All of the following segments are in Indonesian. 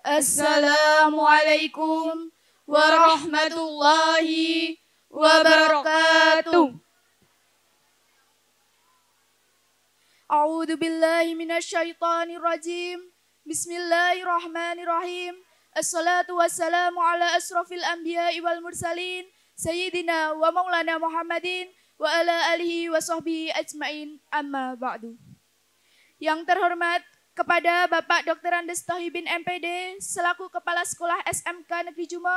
Assalamualaikum warahmatullahi wabarakatuh. A'udzu billahi minasyaitonir rajim. Bismillahirrahmanirrahim. Assalatu wassalamu ala asrafil anbiya'i wal mursalin sayyidina wa maulana Muhammadin wa ala alihi wa sahbihi ajmain, amma ba'du. Yang terhormat kepada Bapak Dr. Andes Tohibin MPD selaku Kepala Sekolah SMK Negeri Jumo,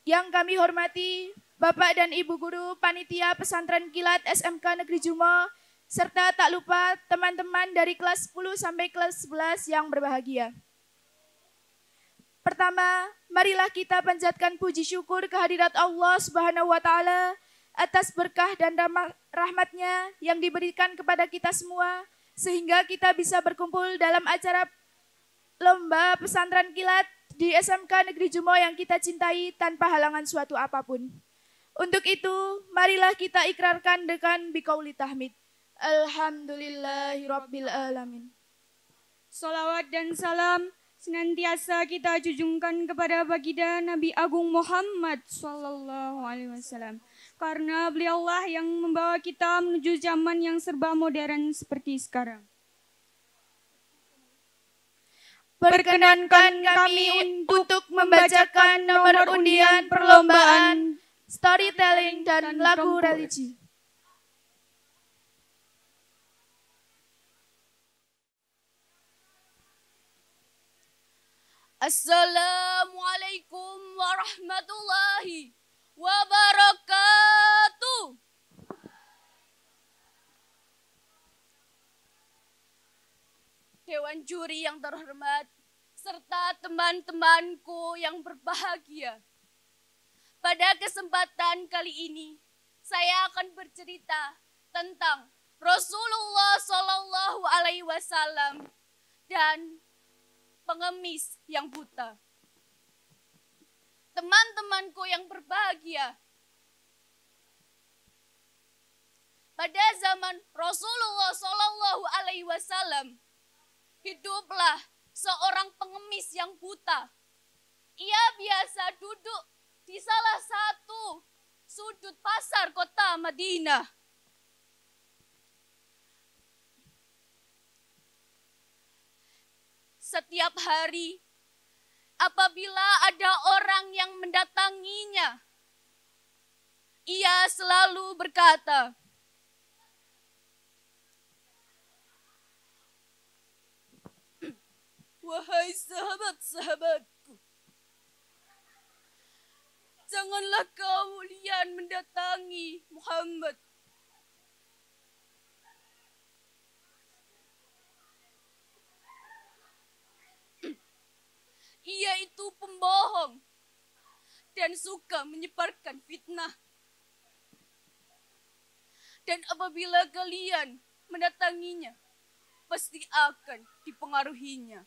yang kami hormati Bapak dan Ibu Guru Panitia Pesantren Kilat SMK Negeri Jumo, serta tak lupa teman-teman dari kelas 10 sampai kelas 11 yang berbahagia. Pertama, marilah kita panjatkan puji syukur kehadirat Allah Subhanahu wa Ta'ala atas berkah dan rahmatnya yang diberikan kepada kita semua, sehingga kita bisa berkumpul dalam acara Lomba Pesantren Kilat di SMK Negeri Jumo yang kita cintai tanpa halangan suatu apapun. Untuk itu, marilah kita ikrarkan dengan biqauli tahmid. Alhamdulillahirabbil alamin. Salawat dan salam senantiasa kita junjungkan kepada baginda Nabi Agung Muhammad SAW. Karena beliaulah yang membawa kita menuju zaman yang serba modern seperti sekarang. Perkenankan kami untuk membacakan nomor undian perlombaan storytelling dan lagu religi. Assalamualaikum warahmatullahi wabarakatuh. Dewan juri yang terhormat, serta teman-temanku yang berbahagia. Pada kesempatan kali ini, saya akan bercerita tentang Rasulullah Shallallahu Alaihi Wasallam dan pengemis yang buta. Teman-temanku yang berbahagia, pada zaman Rasulullah Shallallahu Alaihi Wasallam hiduplah seorang pengemis yang buta. Ia biasa duduk di salah satu sudut pasar kota Madinah. Setiap hari, apabila ada orang yang mendatanginya, ia selalu berkata, "Wahai sahabat-sahabatku, janganlah kalian mendatangi Muhammad. Ia itu pembohong dan suka menyebarkan fitnah. Dan apabila kalian mendatanginya, pasti akan dipengaruhinya."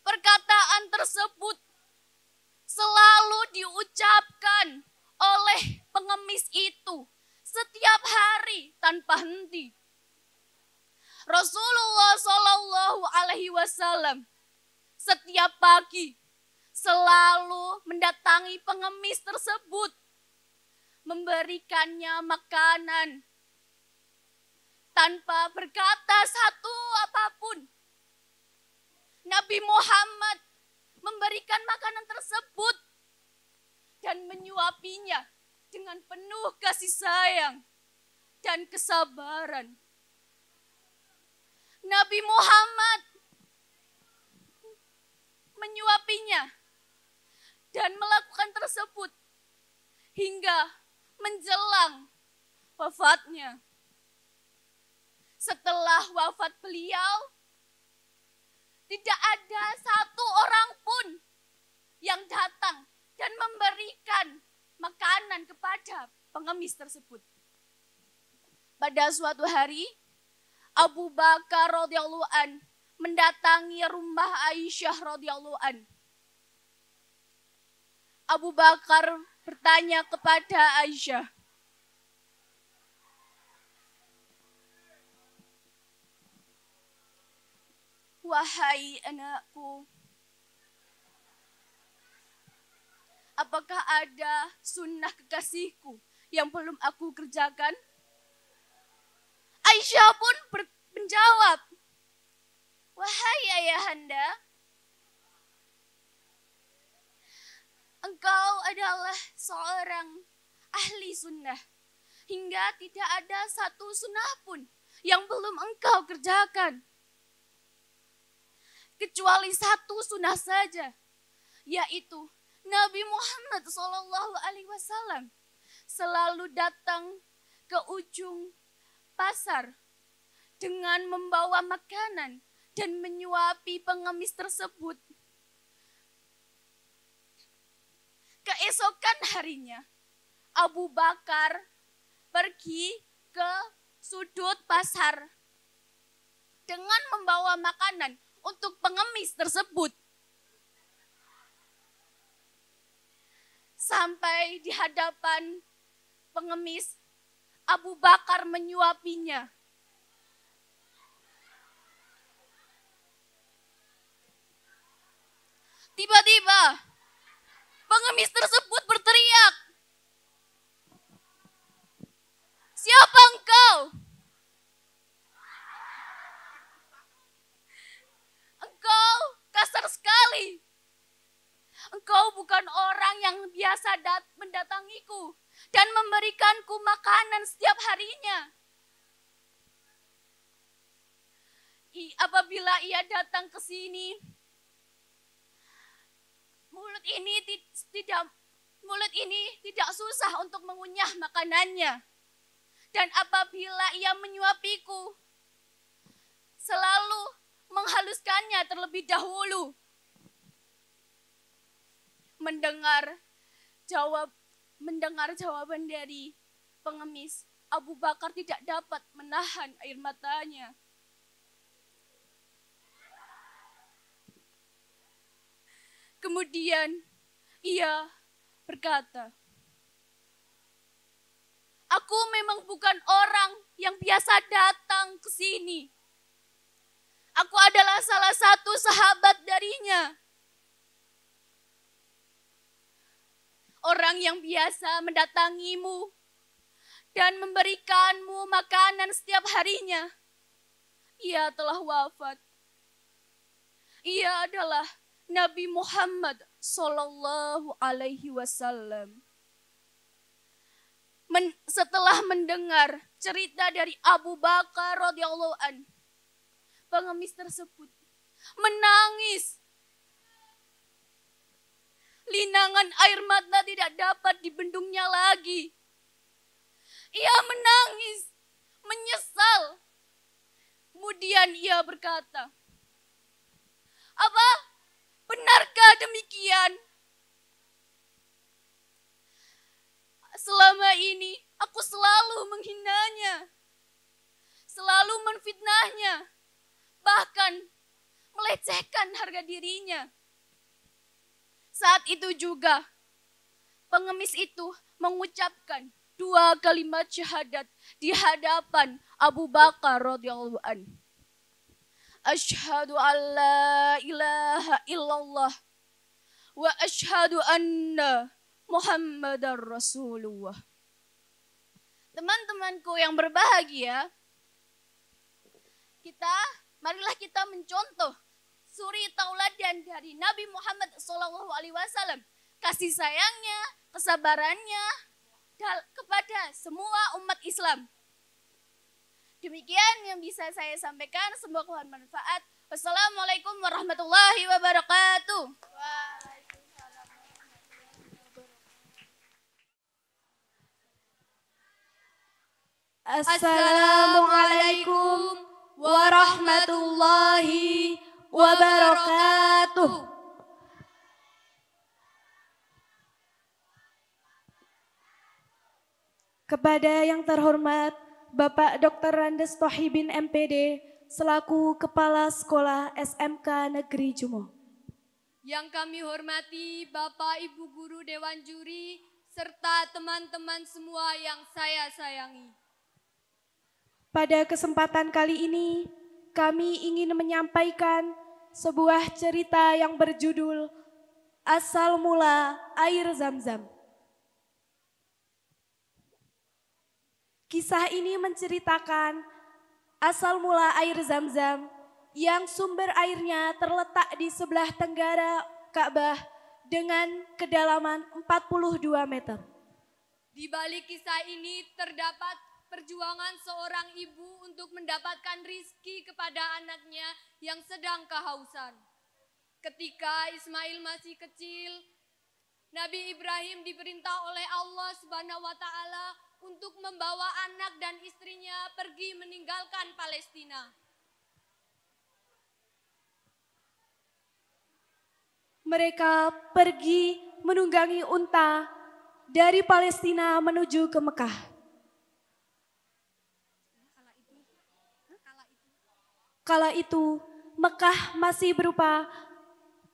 Perkataan tersebut selalu diucapkan oleh pengemis itu setiap hari tanpa henti. Rasulullah Shallallahu Alaihi Wasallam setiap pagi selalu mendatangi pengemis tersebut, memberikannya makanan tanpa berkata satu apapun. Nabi Muhammad memberikan makanan tersebut dan menyuapinya dengan penuh kasih sayang dan kesabaran. Nabi Muhammad menyuapinya dan melakukan tersebut hingga menjelang wafatnya. Setelah wafat beliau, tidak ada satu orang pun yang datang dan memberikan makanan kepada pengemis tersebut. Pada suatu hari, Abu Bakar radhiyallahu an mendatangi rumah Aisyah radhiyallahu an. Abu Bakar bertanya kepada Aisyah, Wahai anakku, apakah ada sunnah kekasihku yang belum aku kerjakan? Aisyah pun menjawab, wahai ayahanda, engkau adalah seorang ahli sunnah, hingga tidak ada satu sunnah pun yang belum engkau kerjakan. Kecuali satu sunnah saja, yaitu Nabi Muhammad SAW selalu datang ke ujung pasar dengan membawa makanan dan menyuapi pengemis tersebut. Keesokan harinya, Abu Bakar pergi ke sudut pasar dengan membawa makanan untuk pengemis tersebut. Sampai di hadapan pengemis, Abu Bakar menyuapinya. Tiba-tiba, pengemis tersebut berteriak, "Siapa engkau?" "Engkau kasar sekali. Engkau bukan orang yang biasa mendatangiku dan memberikanku makanan setiap harinya. Apabila ia datang ke sini, mulut ini tidak susah untuk mengunyah makanannya. Dan apabila ia menyuapiku, selalu menghaluskannya terlebih dahulu." Mendengar jawaban dari pengemis, Abu Bakar tidak dapat menahan air matanya. Kemudian ia berkata, "Aku memang bukan orang yang biasa datang ke sini. Aku adalah salah satu sahabat darinya. Orang yang biasa mendatangimu dan memberikanmu makanan setiap harinya. Ia telah wafat. Ia adalah Nabi Muhammad Sallallahu Alaihi Wasallam." Setelah mendengar cerita dari Abu Bakar radhiyallahu an, pengemis tersebut menangis. Linangan air mata tidak dapat dibendungnya lagi. Ia menangis, menyesal. Kemudian ia berkata, "Apa? Benarkah demikian? Selama ini aku selalu menghinanya, selalu menfitnahnya, bahkan melecehkan harga dirinya." Saat itu juga pengemis itu mengucapkan 2 kalimat syahadat di hadapan Abu Bakar radhiyallahu an. "Asyhadu an la ilaha illallah wa asyhadu anna Muhammadar Rasulullah." Teman-temanku yang berbahagia, marilah kita mencontoh suri tauladan dari Nabi Muhammad SAW, kasih sayangnya, kesabarannya kepada semua umat Islam. Demikian yang bisa saya sampaikan, semoga bermanfaat. Wassalamualaikum warahmatullahi wabarakatuh. Assalamualaikum warahmatullahi wabarakatuh. Kepada yang terhormat Bapak Dr. Randes Thohibin MPD selaku Kepala Sekolah SMK Negeri Jumo. Yang kami hormati Bapak Ibu Guru Dewan Juri serta teman-teman semua yang saya sayangi. Pada kesempatan kali ini kami ingin menyampaikan sebuah cerita yang berjudul Asal Mula Air Zam-Zam. Kisah ini menceritakan asal mula air Zam-Zam yang sumber airnya terletak di sebelah tenggara Ka'bah dengan kedalaman 42 meter. Di balik kisah ini terdapat perjuangan seorang ibu untuk mendapatkan rizki kepada anaknya yang sedang kehausan. Ketika Ismail masih kecil, Nabi Ibrahim diperintah oleh Allah Subhanahu wa Ta'ala untuk membawa anak dan istrinya pergi meninggalkan Palestina. Mereka pergi menunggangi unta dari Palestina menuju ke Mekah. Kala itu, Mekah masih berupa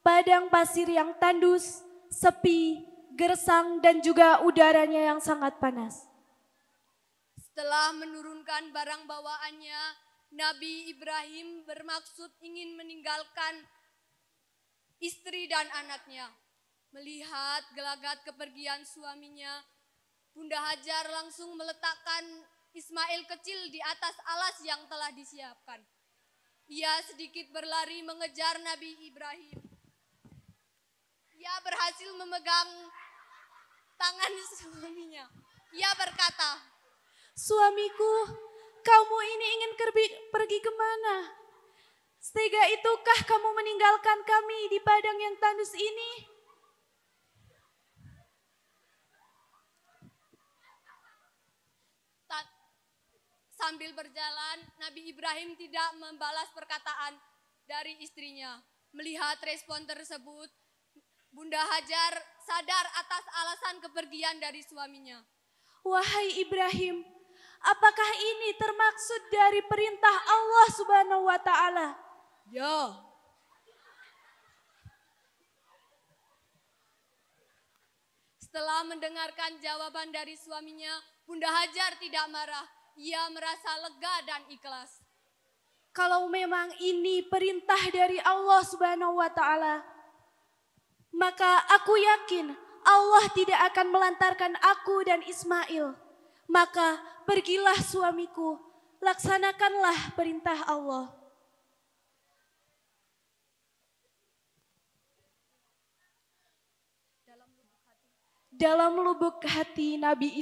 padang pasir yang tandus, sepi, gersang, dan juga udaranya yang sangat panas. Setelah menurunkan barang bawaannya, Nabi Ibrahim bermaksud ingin meninggalkan istri dan anaknya. Melihat gelagat kepergian suaminya, Bunda Hajar langsung meletakkan Ismail kecil di atas alas yang telah disiapkan. Ia sedikit berlari mengejar Nabi Ibrahim. Ia berhasil memegang tangan suaminya. Ia berkata, "Suamiku, kamu ini ingin pergi kemana? Setega itukah kamu meninggalkan kami di padang yang tandus ini?" Sambil berjalan, Nabi Ibrahim tidak membalas perkataan dari istrinya. Melihat respon tersebut, Bunda Hajar sadar atas alasan kepergian dari suaminya. "Wahai Ibrahim, apakah ini termaksud dari perintah Allah Subhanahu wa Ta'ala?" Ya. Setelah mendengarkan jawaban dari suaminya, Bunda Hajar tidak marah. Ia merasa lega dan ikhlas. Kalau memang ini perintah dari Allah Subhanahu wa Ta'ala, maka aku yakin Allah tidak akan melantarkan aku dan Ismail. Maka pergilah suamiku, laksanakanlah perintah Allah. Dalam lubuk hati Nabi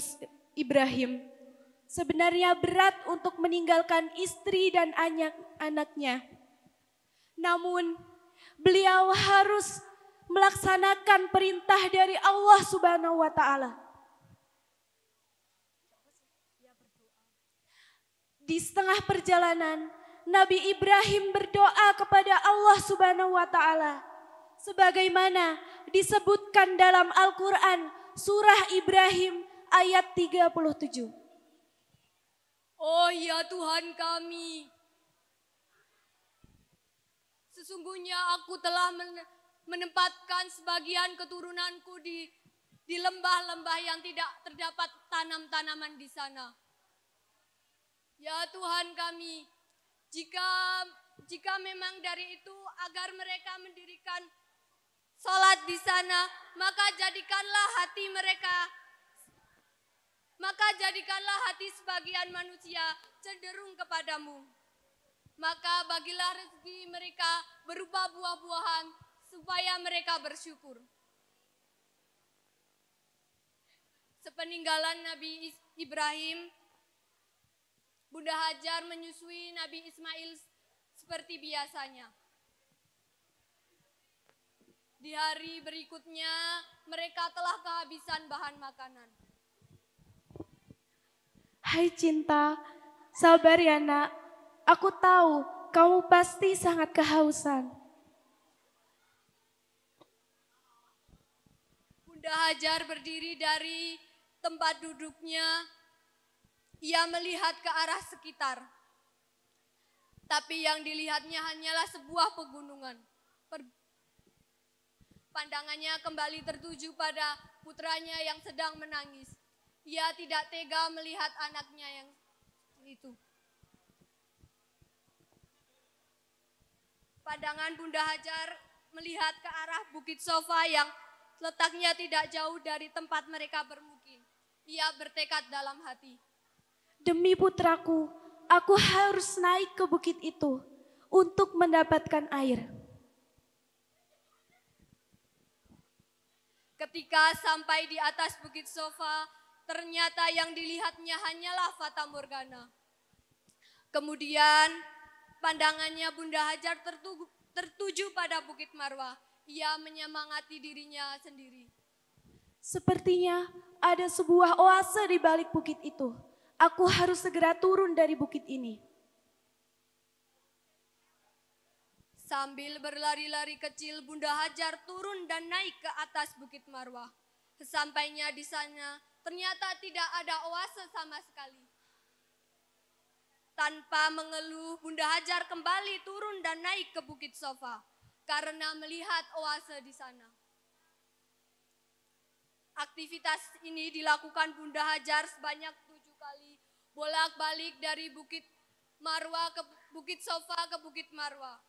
Ibrahim, sebenarnya berat untuk meninggalkan istri dan anak-anaknya. Namun, beliau harus melaksanakan perintah dari Allah Subhanahu wa Ta'ala. Di setengah perjalanan, Nabi Ibrahim berdoa kepada Allah Subhanahu wa Ta'ala sebagaimana disebutkan dalam Al-Qur'an surah Ibrahim ayat 37. Oh ya Tuhan kami, sesungguhnya aku telah menempatkan sebagian keturunanku di lembah-lembah yang tidak terdapat tanam-tanaman di sana. Ya Tuhan kami, jika memang dari itu agar mereka mendirikan sholat di sana, maka jadikanlah hati sebagian manusia cenderung kepadamu. Maka bagilah rezeki mereka berupa buah-buahan supaya mereka bersyukur. Sepeninggalan Nabi Ibrahim, Bunda Hajar menyusui Nabi Ismail seperti biasanya. Di hari berikutnya, mereka telah kehabisan bahan makanan. "Hai cinta, sabar ya nak. Aku tahu kamu pasti sangat kehausan." Bunda Hajar berdiri dari tempat duduknya. Ia melihat ke arah sekitar. Tapi yang dilihatnya hanyalah sebuah pegunungan. Pandangannya kembali tertuju pada putranya yang sedang menangis. Ia tidak tega melihat anaknya yang itu. Pandangan Bunda Hajar melihat ke arah Bukit Sofa yang letaknya tidak jauh dari tempat mereka bermukim. Ia bertekad dalam hati. Demi putraku, aku harus naik ke bukit itu untuk mendapatkan air. Ketika sampai di atas Bukit Sofa, ternyata yang dilihatnya hanyalah Fata Morgana. Kemudian pandangannya Bunda Hajar tertuju pada Bukit Marwah. Ia menyemangati dirinya sendiri. Sepertinya ada sebuah oase di balik bukit itu. Aku harus segera turun dari bukit ini. Sambil berlari-lari kecil, Bunda Hajar turun dan naik ke atas Bukit Marwah. Sesampainya di sana, ternyata tidak ada oase sama sekali. Tanpa mengeluh, Bunda Hajar kembali turun dan naik ke Bukit Sofa karena melihat oase di sana. Aktivitas ini dilakukan Bunda Hajar sebanyak 7 kali, bolak-balik dari Bukit Marwah ke Bukit Sofa ke Bukit Marwah.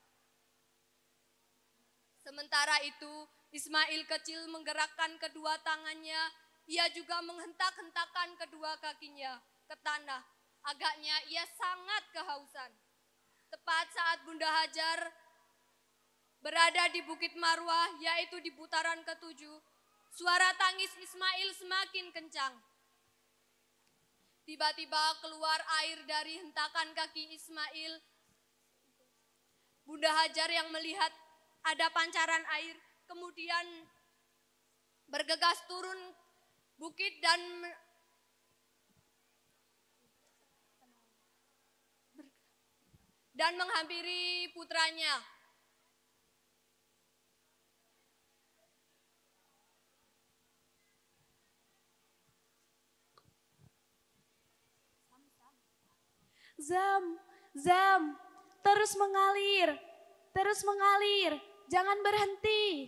Sementara itu, Ismail kecil menggerakkan kedua tangannya, ia juga menghentak-hentakan kedua kakinya ke tanah. Agaknya ia sangat kehausan. Tepat saat Bunda Hajar berada di Bukit Marwah, yaitu di putaran ke-7, suara tangis Ismail semakin kencang. Tiba-tiba keluar air dari hentakan kaki Ismail. Bunda Hajar yang melihat ada pancaran air, kemudian bergegas turun bukit dan menghampiri putranya. Zam, terus mengalir, jangan berhenti.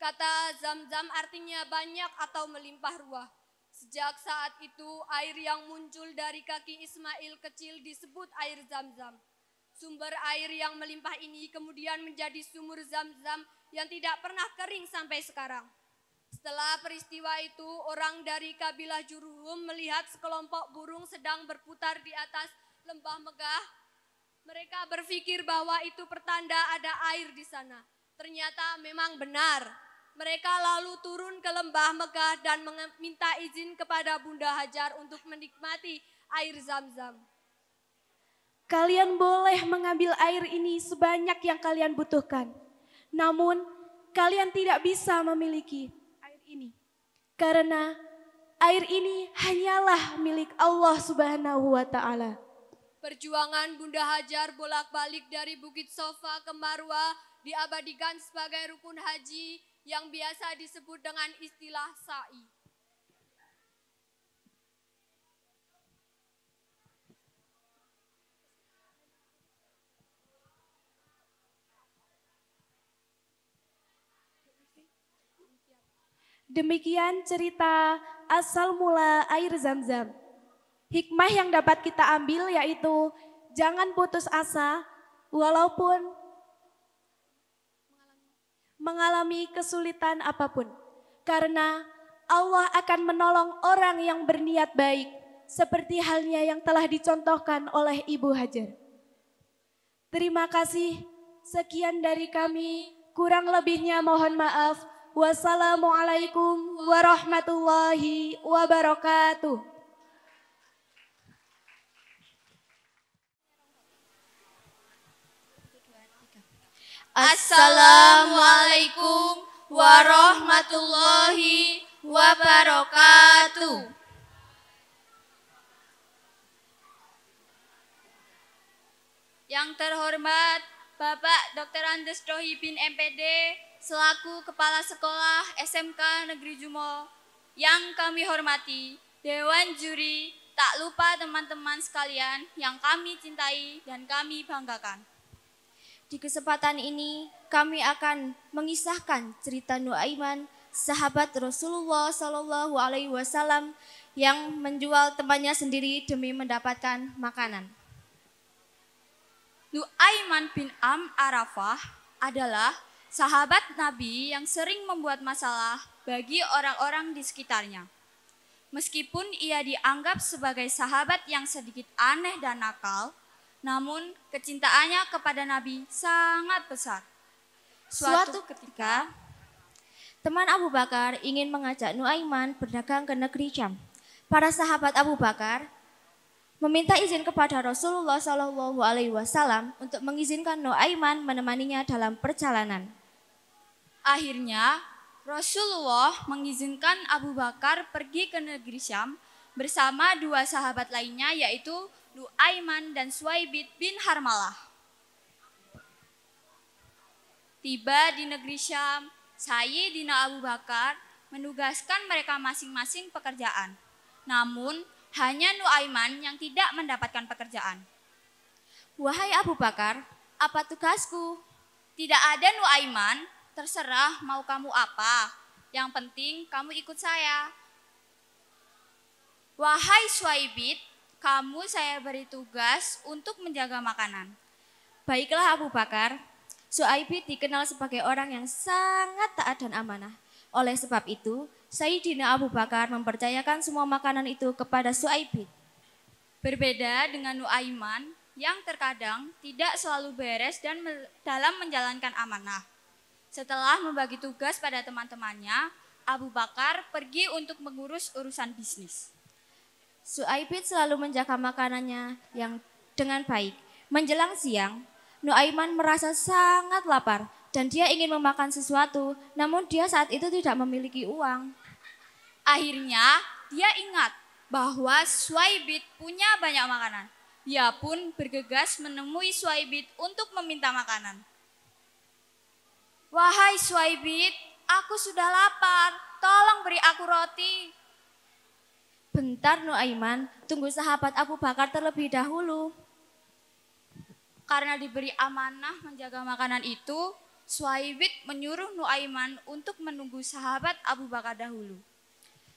Kata Zam-Zam artinya banyak atau melimpah ruah. Sejak saat itu air yang muncul dari kaki Ismail kecil disebut air Zam-Zam. Sumber air yang melimpah ini kemudian menjadi sumur Zam-Zam yang tidak pernah kering sampai sekarang. Setelah peristiwa itu, orang dari kabilah Jurhum melihat sekelompok burung sedang berputar di atas lembah Megah. Mereka berpikir bahwa itu pertanda ada air di sana. Ternyata memang benar. Mereka lalu turun ke lembah Megah dan meminta izin kepada Bunda Hajar untuk menikmati air Zam-Zam. Kalian boleh mengambil air ini sebanyak yang kalian butuhkan. Namun, kalian tidak bisa memiliki air ini. Karena air ini hanyalah milik Allah Subhanahu wa Ta'ala. Perjuangan Bunda Hajar bolak-balik dari Bukit Sofa ke Marwah diabadikan sebagai rukun haji yang biasa disebut dengan istilah sa'i. Demikian cerita asal mula air Zam-Zam. Hikmah yang dapat kita ambil yaitu jangan putus asa walaupun mengalami kesulitan apapun. Karena Allah akan menolong orang yang berniat baik seperti halnya yang telah dicontohkan oleh Ibu Hajar. Terima kasih. Sekian dari kami. Kurang lebihnya mohon maaf. Wassalamualaikum warahmatullahi wabarakatuh. Assalamualaikum warahmatullahi wabarakatuh. Yang terhormat Bapak Dr. Andes Dohibin MPD selaku Kepala Sekolah SMK Negeri Jumo. Yang kami hormati Dewan Juri, tak lupa teman-teman sekalian yang kami cintai dan kami banggakan. Di kesempatan ini kami akan mengisahkan cerita Nuaiman, sahabat Rasulullah Shallallahu Alaihi Wasallam yang menjual temannya sendiri demi mendapatkan makanan. Nu'aiman bin Arafah adalah sahabat Nabi yang sering membuat masalah bagi orang-orang di sekitarnya. Meskipun ia dianggap sebagai sahabat yang sedikit aneh dan nakal, namun kecintaannya kepada Nabi sangat besar. Suatu ketika, teman Abu Bakar ingin mengajak Nuaiman berdagang ke negeri Syam. Para sahabat Abu Bakar meminta izin kepada Rasulullah SAW untuk mengizinkan Nuaiman menemaninya dalam perjalanan. Akhirnya, Rasulullah mengizinkan Abu Bakar pergi ke negeri Syam bersama dua sahabat lainnya yaitu Nuaiman dan Suaibid bin Harmalah. Tiba di negeri Syam, Sayyidina Abu Bakar menugaskan mereka masing-masing pekerjaan. Namun, hanya Nuaiman yang tidak mendapatkan pekerjaan. Wahai Abu Bakar, apa tugasku? Tidak ada Nuaiman. Terserah mau kamu apa, yang penting kamu ikut saya. Wahai Suaibid, kamu saya beri tugas untuk menjaga makanan. Baiklah Abu Bakar, Suaibid dikenal sebagai orang yang sangat taat dan amanah. Oleh sebab itu, Sayyidina Abu Bakar mempercayakan semua makanan itu kepada Suaibid. Berbeda dengan Nuaiman yang terkadang tidak selalu beres dan dalam menjalankan amanah. Setelah membagi tugas pada teman-temannya, Abu Bakar pergi untuk mengurus urusan bisnis. Suaibid selalu menjaga makanannya yang dengan baik. Menjelang siang, Nuaiman merasa sangat lapar dan dia ingin memakan sesuatu, namun dia saat itu tidak memiliki uang. Akhirnya, dia ingat bahwa Suaibid punya banyak makanan. Dia pun bergegas menemui Suaibid untuk meminta makanan. Wahai Suaibid, aku sudah lapar, tolong beri aku roti. Bentar Nuaiman, tunggu sahabat Abu Bakar terlebih dahulu. Karena diberi amanah menjaga makanan itu, Suaibid menyuruh Nuaiman untuk menunggu sahabat Abu Bakar dahulu.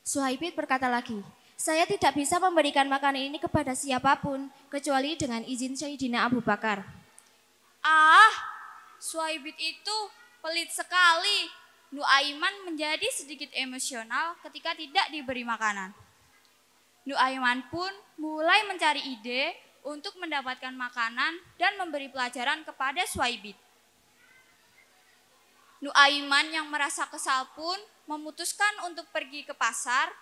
Suaibid berkata lagi, saya tidak bisa memberikan makanan ini kepada siapapun, kecuali dengan izin Sayyidina Abu Bakar. Suaibid itu pelit sekali. Nuaiman menjadi sedikit emosional ketika tidak diberi makanan. Nuaiman pun mulai mencari ide untuk mendapatkan makanan dan memberi pelajaran kepada Suaibid. Nuaiman yang merasa kesal pun memutuskan untuk pergi ke pasar,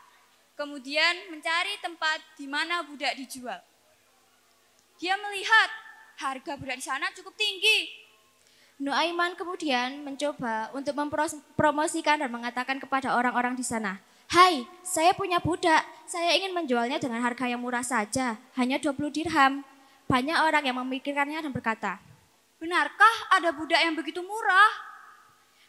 kemudian mencari tempat di mana budak dijual. Dia melihat harga budak di sana cukup tinggi. Nuaiman kemudian mencoba untuk mempromosikan dan mengatakan kepada orang-orang di sana, hai, saya punya budak, saya ingin menjualnya dengan harga yang murah saja, hanya 20 dirham. Banyak orang yang memikirkannya dan berkata, benarkah ada budak yang begitu murah?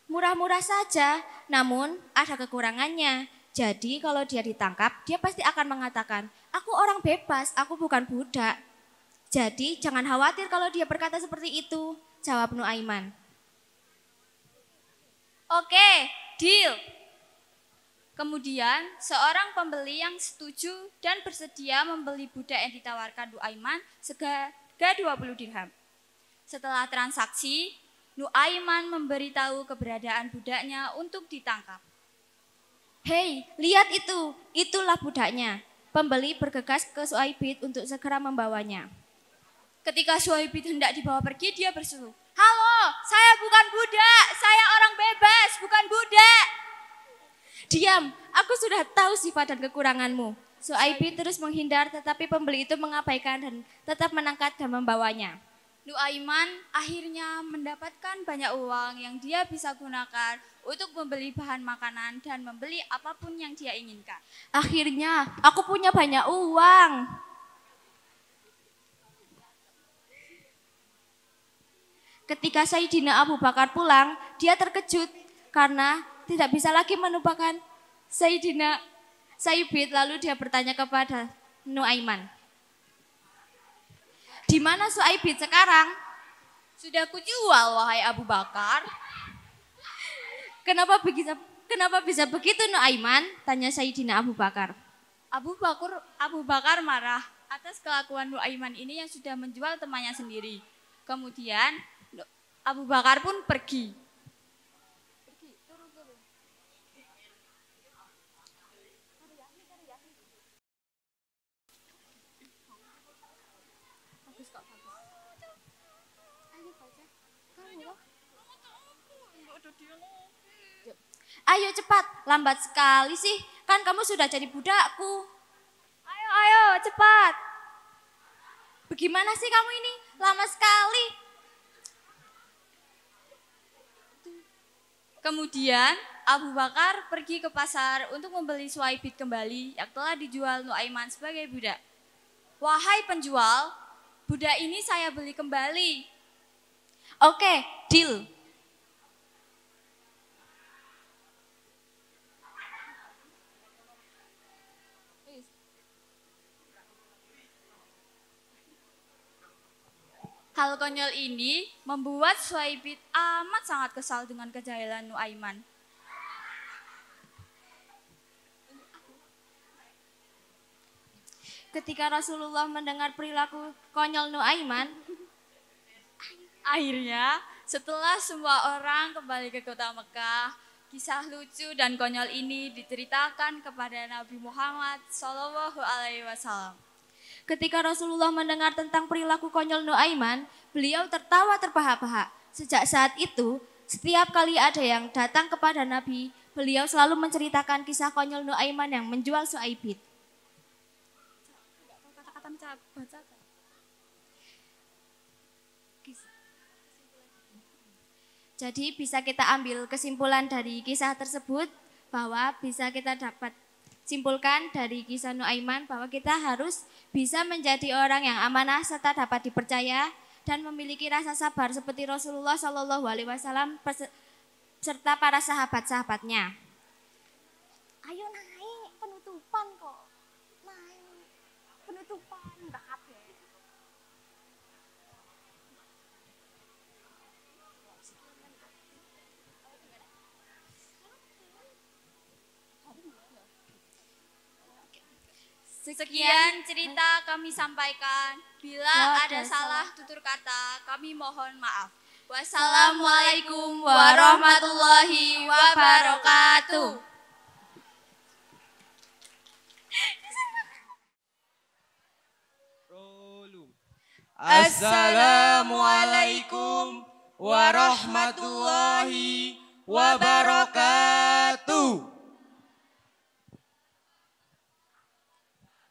Murah-murah saja, namun ada kekurangannya. Jadi kalau dia ditangkap, dia pasti akan mengatakan, aku orang bebas, aku bukan budak. Jadi jangan khawatir kalau dia berkata seperti itu, jawab Nuaiman. Oke, deal. Kemudian seorang pembeli yang setuju dan bersedia membeli budak yang ditawarkan Nuaiman seharga 20 dirham. Setelah transaksi, Nuaiman memberitahu keberadaan budaknya untuk ditangkap. Hei, lihat itu, itulah budaknya. Pembeli bergegas ke Suaibid untuk segera membawanya. Ketika Suaibid hendak dibawa pergi, dia berseru, halo, saya bukan budak, saya orang bebas, bukan budak. Diam, aku sudah tahu sifat dan kekuranganmu. Suaibid terus menghindar, tetapi pembeli itu mengabaikan dan tetap menangkap dan membawanya. Nuaiman akhirnya mendapatkan banyak uang yang dia bisa gunakan untuk membeli bahan makanan dan membeli apapun yang dia inginkan. Akhirnya, aku punya banyak uang. Ketika Sayyidina Abu Bakar pulang, dia terkejut karena tidak bisa lagi melupakan Sayyidina Suaibid. Lalu dia bertanya kepada Nuaiman, di mana Suaibid sekarang? Sudah kujual, wahai Abu Bakar. Kenapa bisa begitu Nuaiman? Tanya Sayyidina Abu Bakar. Abu Bakar marah atas kelakuan Nuaiman ini yang sudah menjual temannya sendiri. Kemudian Abu Bakar pun pergi. Ayo cepat, lambat sekali sih. Kan kamu sudah jadi budakku. Ayo, cepat. Bagaimana sih kamu ini? Lama sekali. Kemudian Abu Bakar pergi ke pasar untuk membeli Suhaibit kembali yang telah dijual Nuaiman sebagai budak. Wahai penjual, budak ini saya beli kembali. Oke, deal. Hal konyol ini membuat Suhaibit amat sangat kesal dengan kejahilan Nuaiman. Ketika Rasulullah mendengar perilaku konyol Nuaiman, Akhirnya, setelah semua orang kembali ke kota Mekah, kisah lucu dan konyol ini diceritakan kepada Nabi Muhammad SAW. ketika Rasulullah mendengar tentang perilaku konyol Nuaiman, beliau tertawa terbahak-bahak. Sejak saat itu, setiap kali ada yang datang kepada Nabi, beliau selalu menceritakan kisah konyol Nuaiman yang menjual Suhaibit. Jadi bisa kita ambil kesimpulan dari kisah tersebut bahwa bisa kita dapat simpulkan dari kisah Nuaiman bahwa kita harus bisa menjadi orang yang amanah serta dapat dipercaya dan memiliki rasa sabar seperti Rasulullah SAW serta para sahabat-sahabatnya. Ayo naik, penutupan kok. Naik, penutupan. Enggak apa. Sekian cerita kami sampaikan. Bila ada salah tutur kata, kami mohon maaf. Wassalamualaikum warahmatullahi wabarakatuh. Assalamualaikum warahmatullahi wabarakatuh.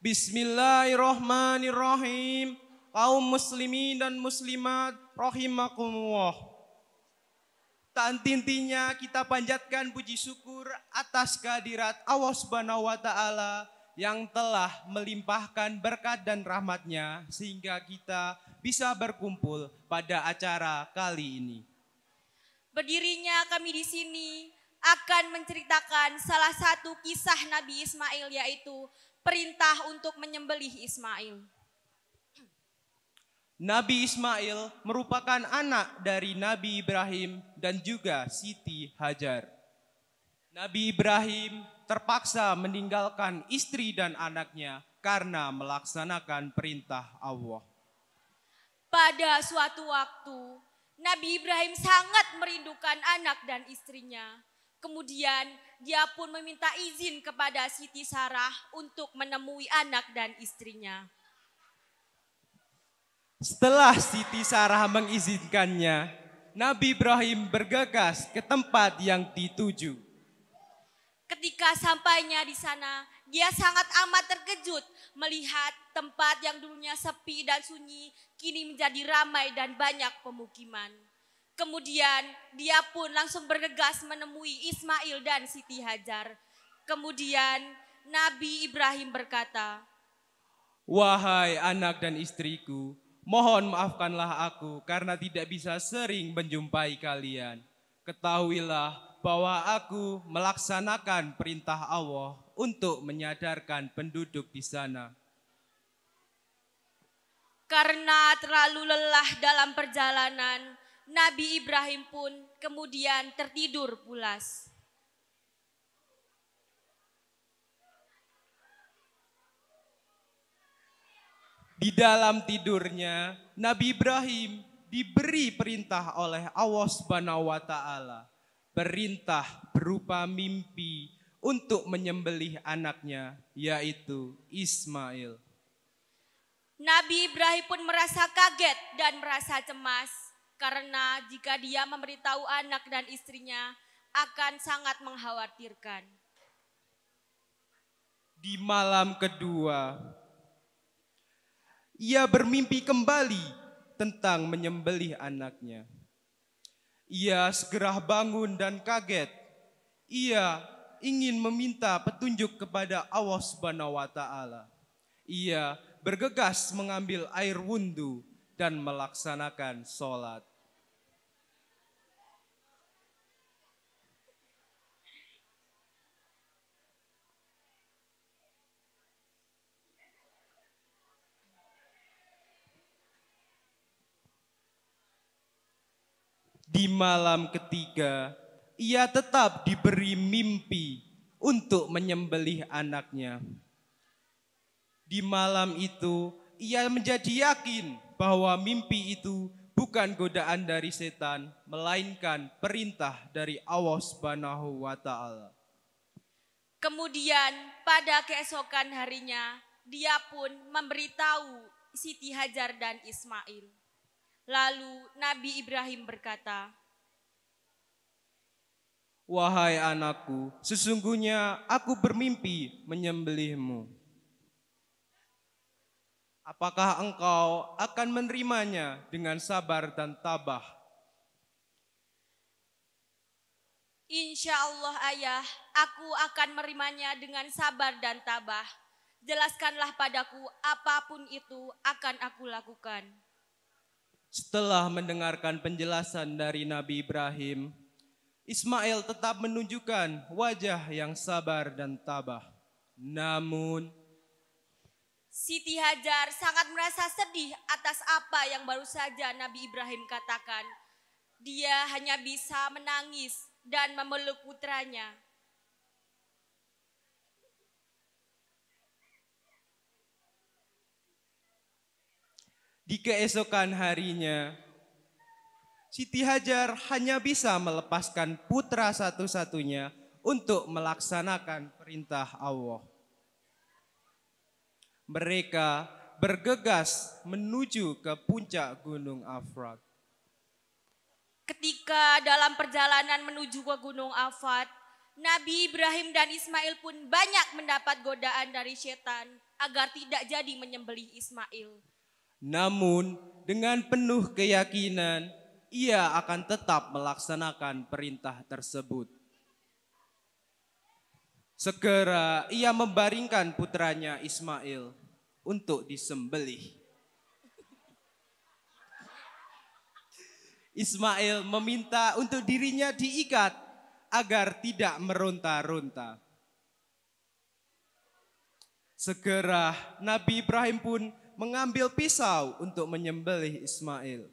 Bismillahirrahmanirrahim. Kaum muslimin dan muslimat rahimakumullah. Tak henti-hentinya kita panjatkan puji syukur atas kehadirat Allah Subhanahu wa taala yang telah melimpahkan berkat dan rahmatnya sehingga kita bisa berkumpul pada acara kali ini. Berdirinya kami di sini akan menceritakan salah satu kisah Nabi Ismail, yaitu perintah untuk menyembelih Ismail. Nabi Ismail merupakan anak dari Nabi Ibrahim dan juga Siti Hajar. Nabi Ibrahim terpaksa meninggalkan istri dan anaknya karena melaksanakan perintah Allah. Pada suatu waktu, Nabi Ibrahim sangat merindukan anak dan istrinya. Kemudian dia pun meminta izin kepada Siti Sarah untuk menemui anak dan istrinya. Setelah Siti Sarah mengizinkannya, Nabi Ibrahim bergegas ke tempat yang dituju. Ketika sampainya di sana, dia sangat amat terkejut melihat tempat yang dulunya sepi dan sunyi kini menjadi ramai dan banyak pemukiman. Kemudian dia pun langsung bergegas menemui Ismail dan Siti Hajar. Kemudian Nabi Ibrahim berkata, "Wahai anak dan istriku, mohon maafkanlah aku karena tidak bisa sering menjumpai kalian. Ketahuilah bahwa aku melaksanakan perintah Allah untuk menyadarkan penduduk di sana." Karena terlalu lelah dalam perjalanan, Nabi Ibrahim pun kemudian tertidur pulas. Di dalam tidurnya, Nabi Ibrahim diberi perintah oleh Allah Subhanahu wa taala. Perintah berupa mimpi untuk menyembelih anaknya, yaitu Ismail. Nabi Ibrahim pun merasa kaget dan merasa cemas karena jika dia memberitahu anak dan istrinya akan sangat mengkhawatirkan. Di malam kedua, ia bermimpi kembali tentang menyembelih anaknya. Ia segera bangun dan kaget. Ia ingin meminta petunjuk kepada Allah Subhanahu wa taala. Ia bergegas mengambil air wudhu dan melaksanakan sholat. Di malam ketiga, ia tetap diberi mimpi untuk menyembelih anaknya. Di malam itu, ia menjadi yakin bahwa mimpi itu bukan godaan dari setan, melainkan perintah dari Allah Subhanahu wa taala. Kemudian pada keesokan harinya, dia pun memberitahu Siti Hajar dan Ismail. Lalu Nabi Ibrahim berkata, "Wahai anakku, sesungguhnya aku bermimpi menyembelihmu. Apakah engkau akan menerimanya dengan sabar dan tabah?" "Insya Allah ayah, aku akan menerimanya dengan sabar dan tabah. Jelaskanlah padaku apapun itu akan aku lakukan." Setelah mendengarkan penjelasan dari Nabi Ibrahim, Ismail tetap menunjukkan wajah yang sabar dan tabah. Namun, Siti Hajar sangat merasa sedih atas apa yang baru saja Nabi Ibrahim katakan. Dia hanya bisa menangis dan memeluk putranya. di keesokan harinya, Siti Hajar hanya bisa melepaskan putra satu-satunya untuk melaksanakan perintah Allah. Mereka bergegas menuju ke puncak Gunung Afrat. Ketika dalam perjalanan menuju ke Gunung Afat, Nabi Ibrahim dan Ismail pun banyak mendapat godaan dari setan agar tidak jadi menyembelih Ismail. Namun dengan penuh keyakinan, ia akan tetap melaksanakan perintah tersebut. Segera ia membaringkan putranya Ismail untuk disembelih. Ismail meminta untuk dirinya diikat agar tidak meronta-ronta. Segera Nabi Ibrahim pun mengambil pisau untuk menyembelih Ismail.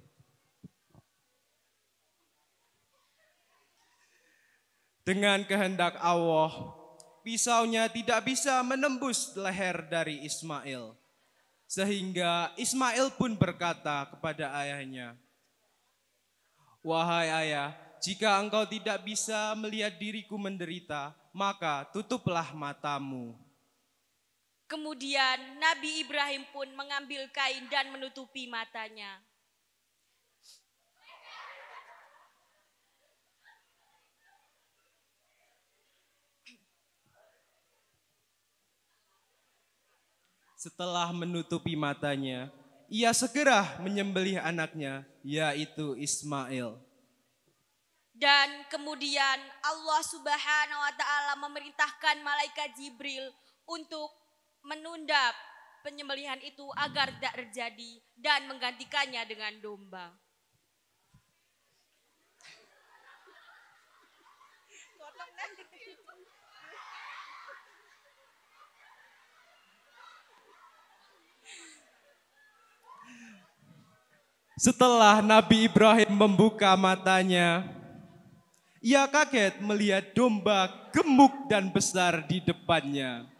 Dengan kehendak Allah, pisaunya tidak bisa menembus leher dari Ismail. Sehingga Ismail pun berkata kepada ayahnya, "Wahai ayah, jika engkau tidak bisa melihat diriku menderita, maka tutuplah matamu." Kemudian Nabi Ibrahim pun mengambil kain dan menutupi matanya. Setelah menutupi matanya, ia segera menyembelih anaknya, yaitu Ismail. Dan kemudian Allah Subhanahu wa taala memerintahkan malaikat Jibril untuk menunda penyembelihan itu agar tidak terjadi dan menggantikannya dengan domba. Setelah Nabi Ibrahim membuka matanya, ia kaget melihat domba gemuk dan besar di depannya.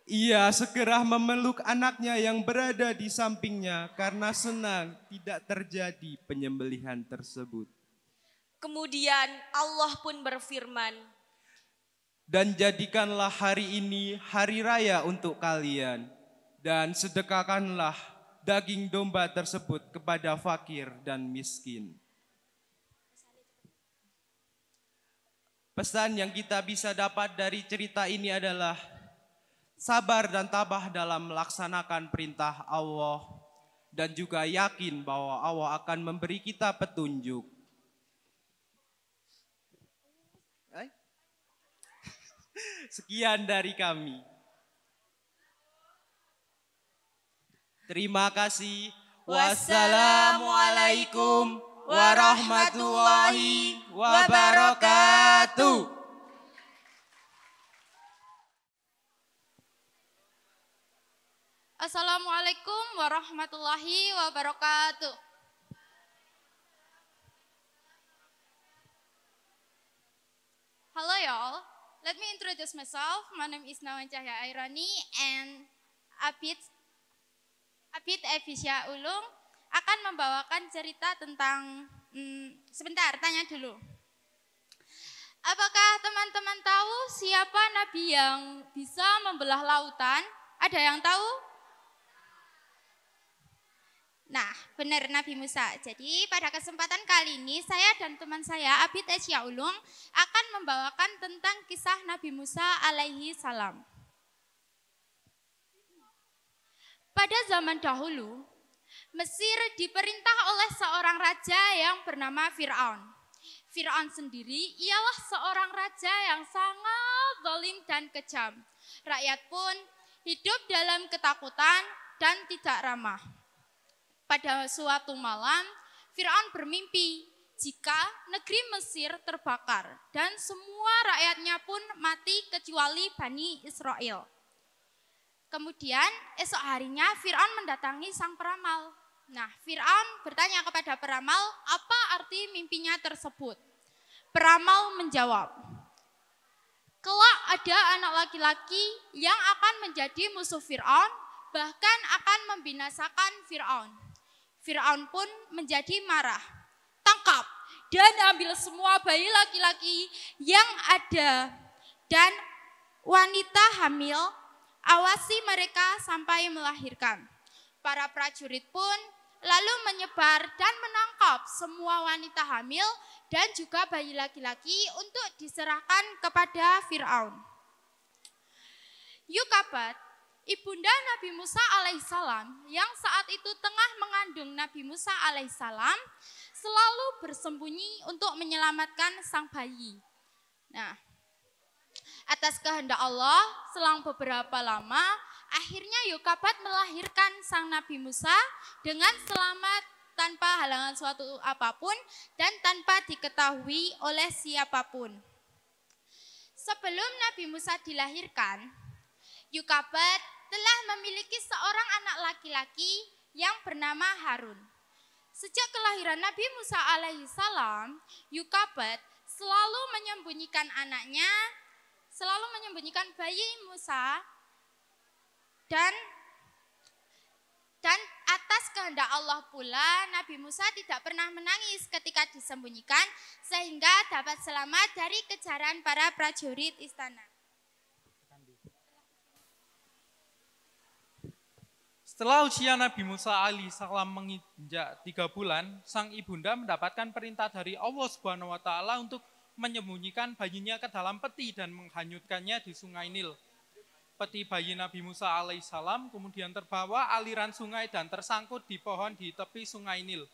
Ia segera memeluk anaknya yang berada di sampingnya karena senang tidak terjadi penyembelihan tersebut. Kemudian Allah pun berfirman, dan jadikanlah hari ini hari raya untuk kalian, dan sedekahkanlah daging domba tersebut kepada fakir dan miskin. Pesan yang kita bisa dapat dari cerita ini adalah sabar dan tabah dalam melaksanakan perintah Allah, dan juga yakin bahwa Allah akan memberi kita petunjuk. Sekian dari kami. Terima kasih. Wassalamualaikum warahmatullahi wabarakatuh. Assalamualaikum warahmatullahi wabarakatuh. Hello y'all, let me introduce myself. My name is Nawan Cahya Airani and Abid Efisya Ulung akan membawakan cerita tentang, sebentar, tanya dulu. Apakah teman-teman tahu siapa nabi yang bisa membelah lautan? Ada yang tahu? Nah, benar, Nabi Musa. Jadi pada kesempatan kali ini saya dan teman saya Abid Efisya Ulung akan membawakan tentang kisah Nabi Musa alaihi salam. Pada zaman dahulu, Mesir diperintah oleh seorang raja yang bernama Fir'aun. Fir'aun sendiri ialah seorang raja yang sangat zalim dan kejam. Rakyat pun hidup dalam ketakutan dan tidak ramah. Pada suatu malam, Fir'aun bermimpi jika negeri Mesir terbakar dan semua rakyatnya pun mati kecuali Bani Israel. Kemudian esok harinya Fir'aun mendatangi sang peramal. Nah, Fir'aun bertanya kepada peramal apa arti mimpinya tersebut. Peramal menjawab, kelak ada anak laki-laki yang akan menjadi musuh Fir'aun, bahkan akan membinasakan Fir'aun. Fir'aun pun menjadi marah. Tangkap dan ambil semua bayi laki-laki yang ada dan wanita hamil, awasi mereka sampai melahirkan. Para prajurit pun lalu menyebar dan menangkap semua wanita hamil dan juga bayi laki-laki untuk diserahkan kepada Fir'aun. Yukabat, ibunda Nabi Musa alaihissalam yang saat itu tengah mengandung Nabi Musa alaihissalam selalu bersembunyi untuk menyelamatkan sang bayi. Nah, atas kehendak Allah, selang beberapa lama, akhirnya Yukabat melahirkan sang Nabi Musa dengan selamat tanpa halangan suatu apapun dan tanpa diketahui oleh siapapun. Sebelum Nabi Musa dilahirkan, Yukabat telah memiliki seorang anak laki-laki yang bernama Harun. Sejak kelahiran Nabi Musa alaihissalam, Yukabat selalu menyembunyikan anaknya, selalu menyembunyikan bayi Musa dan atas kehendak Allah pula Nabi Musa tidak pernah menangis ketika disembunyikan sehingga dapat selamat dari kejaran para prajurit istana. Setelah usia Nabi Musa alaihissalam menginjak 3 bulan, sang ibunda mendapatkan perintah dari Allah Subhanahu wa taala untuk menyembunyikan bayinya ke dalam peti dan menghanyutkannya di Sungai Nil. Peti bayi Nabi Musa alaihissalam kemudian terbawa aliran sungai dan tersangkut di pohon di tepi Sungai Nil.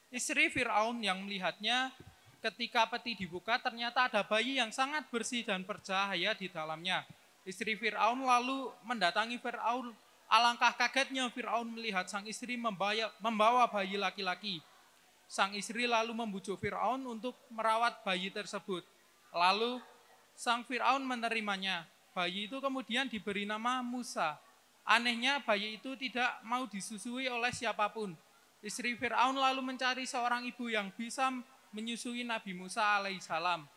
Istri Fir'aun yang melihatnya ketika peti dibuka ternyata ada bayi yang sangat bersih dan bercahaya di dalamnya. Istri Fir'aun lalu mendatangi Fir'aun. Alangkah kagetnya Fir'aun melihat sang istri membawa bayi laki-laki. Sang istri lalu membujuk Fir'aun untuk merawat bayi tersebut. Lalu sang Fir'aun menerimanya. Bayi itu kemudian diberi nama Musa. Anehnya bayi itu tidak mau disusui oleh siapapun. Istri Fir'aun lalu mencari seorang ibu yang bisa menyusui Nabi Musa alaihissalam.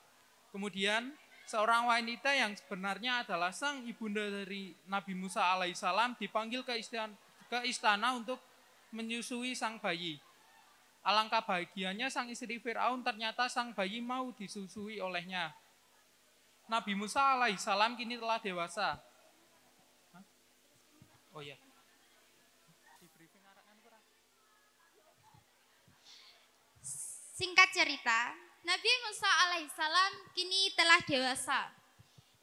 Kemudian seorang wanita yang sebenarnya adalah sang ibunda dari Nabi Musa alaihissalam dipanggil ke istana untuk menyusui sang bayi. Alangkah bahagianya sang istri Fir'aun, ternyata sang bayi mau disusui olehnya. Nabi Musa alaihissalam kini telah dewasa. Oh ya. Singkat cerita, Nabi Musa alaihissalam kini telah dewasa.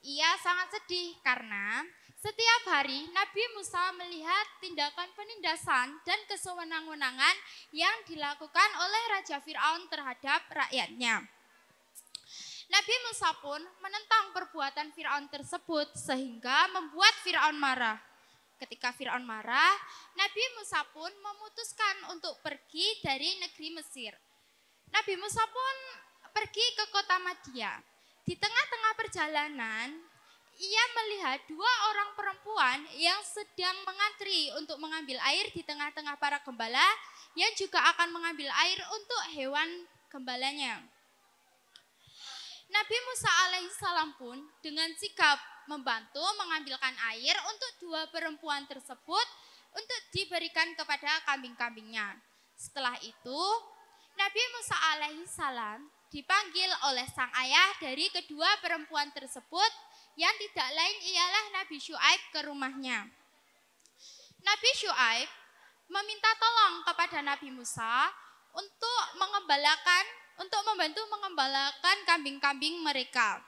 Ia sangat sedih karena setiap hari Nabi Musa melihat tindakan penindasan dan kesewenang-wenangan yang dilakukan oleh Raja Fir'aun terhadap rakyatnya. Nabi Musa pun menentang perbuatan Fir'aun tersebut sehingga membuat Fir'aun marah. Ketika Fir'aun marah, Nabi Musa pun memutuskan untuk pergi dari negeri Mesir. Nabi Musa pun pergi ke kota Madia. Di tengah-tengah perjalanan, ia melihat dua orang perempuan yang sedang mengantri untuk mengambil air di tengah-tengah para gembala yang juga akan mengambil air untuk hewan gembalanya. Nabi Musa alaihissalam pun dengan sigap membantu mengambilkan air untuk dua perempuan tersebut untuk diberikan kepada kambing-kambingnya. Setelah itu, Nabi Musa alaihissalam dipanggil oleh sang ayah dari kedua perempuan tersebut yang tidak lain ialah Nabi Syuaib ke rumahnya. Nabi Syuaib meminta tolong kepada Nabi Musa untuk membantu mengembalakan kambing-kambing mereka.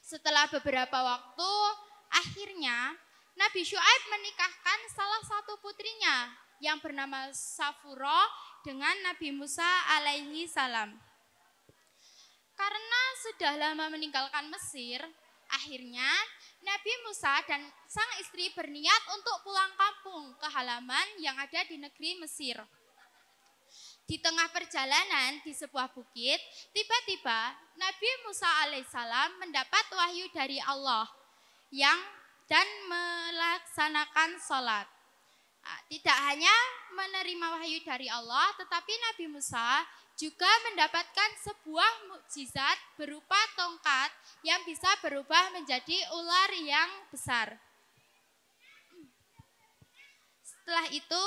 Setelah beberapa waktu, akhirnya Nabi Syuaib menikahkan salah satu putrinya yang bernama Safuro dengan Nabi Musa alaihi salam. Karena sudah lama meninggalkan Mesir, akhirnya Nabi Musa dan sang istri berniat untuk pulang kampung ke halaman yang ada di negeri Mesir. Di tengah perjalanan di sebuah bukit, tiba-tiba Nabi Musa alaihissalam mendapat wahyu dari Allah dan melaksanakan sholat. Tidak hanya menerima wahyu dari Allah, tetapi Nabi Musa juga mendapatkan sebuah mukjizat berupa tongkat yang bisa berubah menjadi ular yang besar. Setelah itu,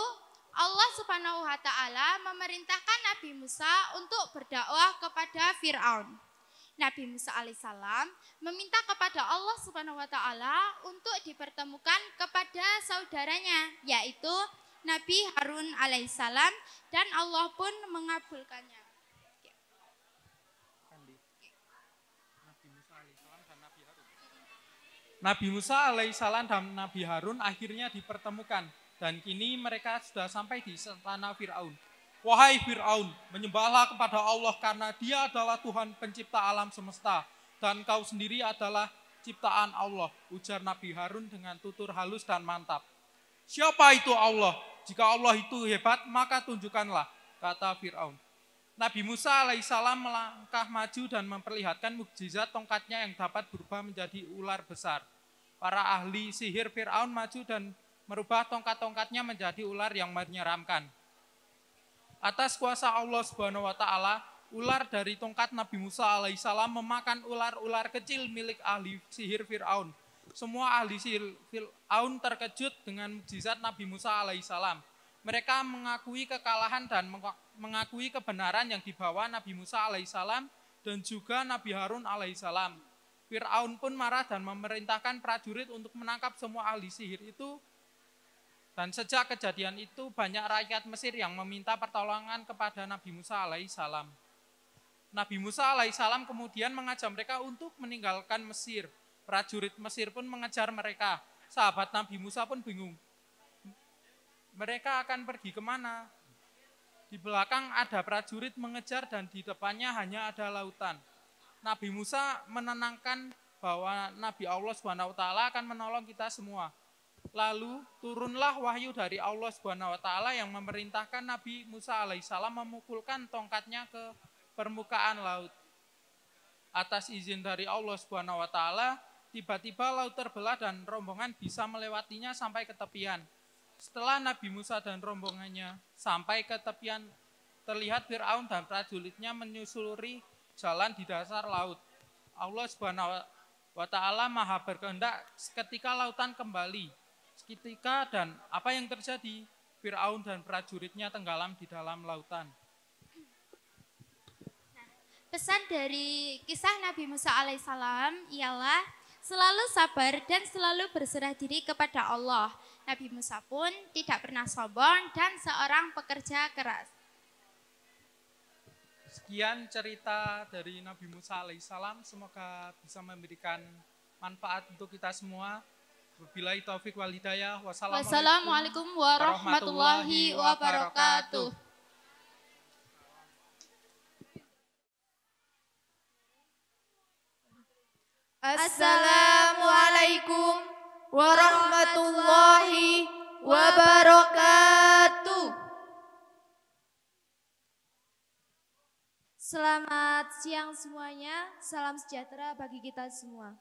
Allah Subhanahu wa Ta'ala memerintahkan Nabi Musa untuk berdakwah kepada Fir'aun. Nabi Musa alaihissalam meminta kepada Allah Subhanahu wa Ta'ala untuk dipertemukan kepada saudaranya, yaitu Nabi Harun alaihissalam, dan Allah pun mengabulkannya. Nabi Musa alaihissalam dan Nabi Harun akhirnya dipertemukan, dan kini mereka sudah sampai di istana Fir'aun. Wahai Fir'aun, menyembahlah kepada Allah karena Dia adalah Tuhan pencipta alam semesta dan kau sendiri adalah ciptaan Allah, ujar Nabi Harun dengan tutur halus dan mantap. Siapa itu Allah? Jika Allah itu hebat, maka tunjukkanlah, kata Fir'aun. Nabi Musa alaihissalam melangkah maju dan memperlihatkan mukjizat tongkatnya yang dapat berubah menjadi ular besar. Para ahli sihir Fir'aun maju dan merubah tongkat-tongkatnya menjadi ular yang menyeramkan. Atas kuasa Allah Subhanahu wa Ta'ala, ular dari tongkat Nabi Musa alaihissalam memakan ular-ular kecil milik ahli sihir Fir'aun. Semua ahli sihir Fir'aun terkejut dengan mukjizat Nabi Musa alaihissalam. Mereka mengakui kekalahan dan mengakui kebenaran yang dibawa Nabi Musa alaihissalam dan juga Nabi Harun alaihissalam. Fir'aun pun marah dan memerintahkan prajurit untuk menangkap semua ahli sihir itu. Dan sejak kejadian itu banyak rakyat Mesir yang meminta pertolongan kepada Nabi Musa alaihissalam. Nabi Musa alaihissalam kemudian mengajak mereka untuk meninggalkan Mesir. Prajurit Mesir pun mengejar mereka. Sahabat Nabi Musa pun bingung. Mereka akan pergi kemana? Di belakang ada prajurit mengejar dan di depannya hanya ada lautan. Nabi Musa menenangkan bahwa Nabi Allah SWT akan menolong kita semua. Lalu turunlah wahyu dari Allah SWT yang memerintahkan Nabi Musa alaihissalam memukulkan tongkatnya ke permukaan laut. Atas izin dari Allah SWT, tiba-tiba laut terbelah dan rombongan bisa melewatinya sampai ke tepian. Setelah Nabi Musa dan rombongannya sampai ke tepian, terlihat Fir'aun dan prajuritnya menyusuri jalan di dasar laut. Allah Subhanahu wa Ta'ala Maha berkehendak ketika lautan kembali seketika dan apa yang terjadi? Fir'aun dan prajuritnya tenggelam di dalam lautan. Pesan dari kisah Nabi Musa alaihissalam ialah selalu sabar dan selalu berserah diri kepada Allah. Nabi Musa pun tidak pernah sombong dan seorang pekerja keras. Sekian cerita dari Nabi Musa alaihissalam. Semoga bisa memberikan manfaat untuk kita semua. Wabillahi taufik wal hidayah. Wassalamualaikum warahmatullahi wabarakatuh. Assalamualaikum warahmatullahi wabarakatuh. Selamat siang semuanya, salam sejahtera bagi kita semua.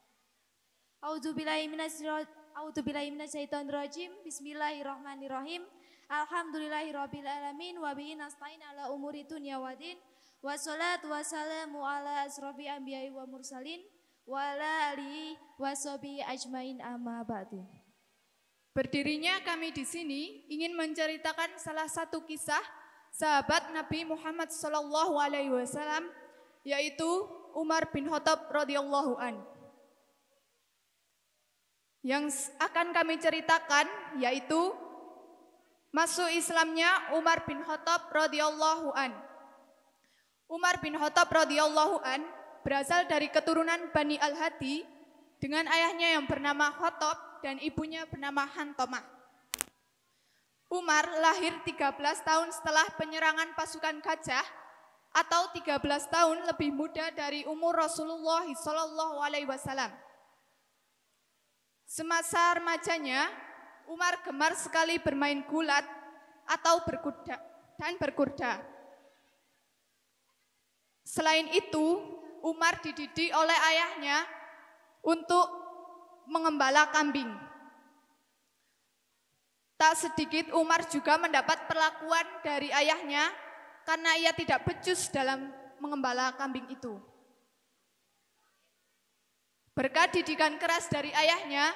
A'udzubillahi minasyaitonirrajim. Bismillahirrahmanirrahim. Alhamdulillahirabbil alamin wa bihi nasta'in ala umuri dunya waddin. Wassalatu wassalamu ala asrofil anbiya'i wa mursalin wa ala alihi washabihi ajmain amma ba'du. Berdirinya kami di sini ingin menceritakan salah satu kisah sahabat Nabi Muhammad SAW, yaitu Umar bin Khattab radhiyallahu an. Yang akan kami ceritakan yaitu masuk Islamnya Umar bin Khattab radhiyallahu an. Umar bin Khattab radhiyallahu an berasal dari keturunan Bani Al-Hadi dengan ayahnya yang bernama Khattab dan ibunya bernama Hantomah. Umar lahir 13 tahun setelah penyerangan pasukan gajah atau 13 tahun lebih muda dari umur Rasulullah SAW. Semasa remajanya, Umar gemar sekali bermain gulat atau berkuda. Selain itu, Umar dididik oleh ayahnya untuk mengembala kambing. Tak sedikit Umar juga mendapat perlakuan dari ayahnya karena ia tidak becus dalam mengembala kambing itu. Berkat didikan keras dari ayahnya,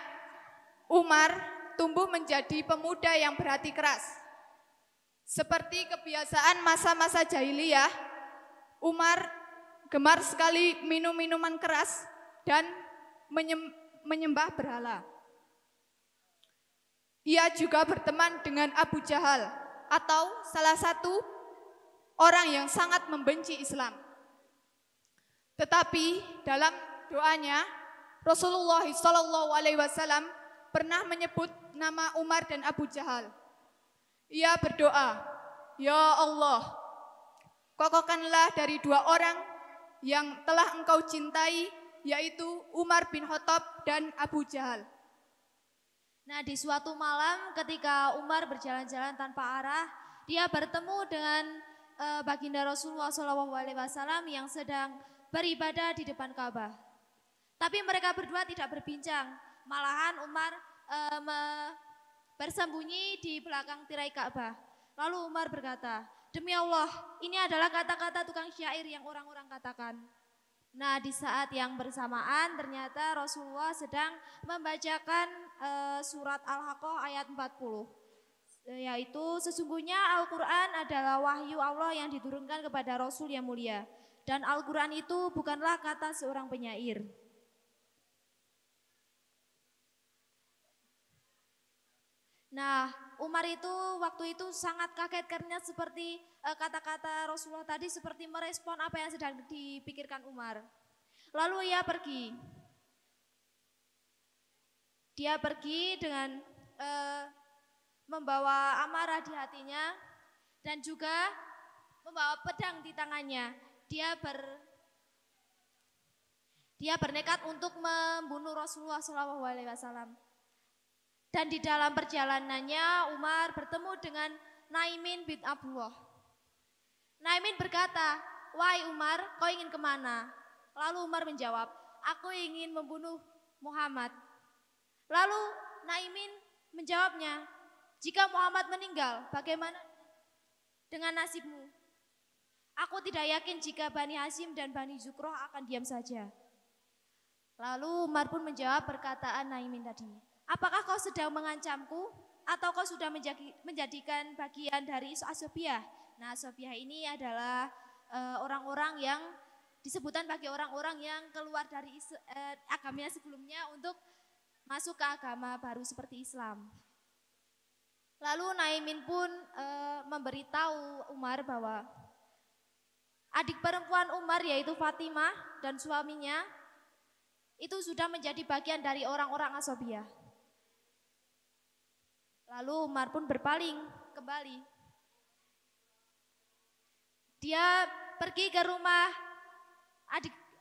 Umar tumbuh menjadi pemuda yang berhati keras. Seperti kebiasaan masa-masa jahiliyah, Umar gemar sekali minum minuman keras dan menyembah berhala. Ia juga berteman dengan Abu Jahal atau salah satu orang yang sangat membenci Islam. Tetapi dalam doanya Rasulullah SAW pernah menyebut nama Umar dan Abu Jahal. Ia berdoa, "Ya Allah, kokohkanlah dari dua orang yang telah engkau cintai, yaitu Umar bin Khattab dan Abu Jahal." Nah, di suatu malam ketika Umar berjalan-jalan tanpa arah, dia bertemu dengan baginda Rasulullah SAW yang sedang beribadah di depan Ka'bah. Tapi mereka berdua tidak berbincang, malahan Umar bersembunyi di belakang tirai Ka'bah. Lalu Umar berkata, "Demi Allah, ini adalah kata-kata tukang syair yang orang-orang katakan." Nah, di saat yang bersamaan ternyata Rasulullah sedang membacakan surat Al-Haqqah ayat 40. Yaitu sesungguhnya Al-Quran adalah wahyu Allah yang diturunkan kepada Rasul yang mulia. Dan Al-Quran itu bukanlah kata seorang penyair. Nah, Umar itu waktu itu sangat kaget karena seperti kata-kata Rasulullah tadi seperti merespon apa yang sedang dipikirkan Umar. Lalu ia pergi. Dia pergi dengan membawa amarah di hatinya dan juga membawa pedang di tangannya. Dia bernekat untuk membunuh Rasulullah SAW. Dan di dalam perjalanannya Umar bertemu dengan Naimin bin Abdullah. Naimin berkata, "Wahai Umar, kau ingin kemana?" Lalu Umar menjawab, "Aku ingin membunuh Muhammad." Lalu Naimin menjawabnya, "Jika Muhammad meninggal, bagaimana dengan nasibmu?" "Aku tidak yakin jika Bani Hashim dan Bani Zukroh akan diam saja." Lalu Umar pun menjawab perkataan Naimin tadi. Apakah kau sedang mengancamku atau kau sudah menjadikan bagian dari Asobiah? Nah, Asobiah ini adalah orang-orang yang disebutkan bagi orang-orang yang keluar dari agamanya sebelumnya untuk masuk ke agama baru seperti Islam. Lalu Naimin pun memberitahu Umar bahwa adik perempuan Umar yaitu Fatimah dan suaminya itu sudah menjadi bagian dari orang-orang Asobiah. Lalu Umar pun berpaling kembali. Dia pergi ke rumah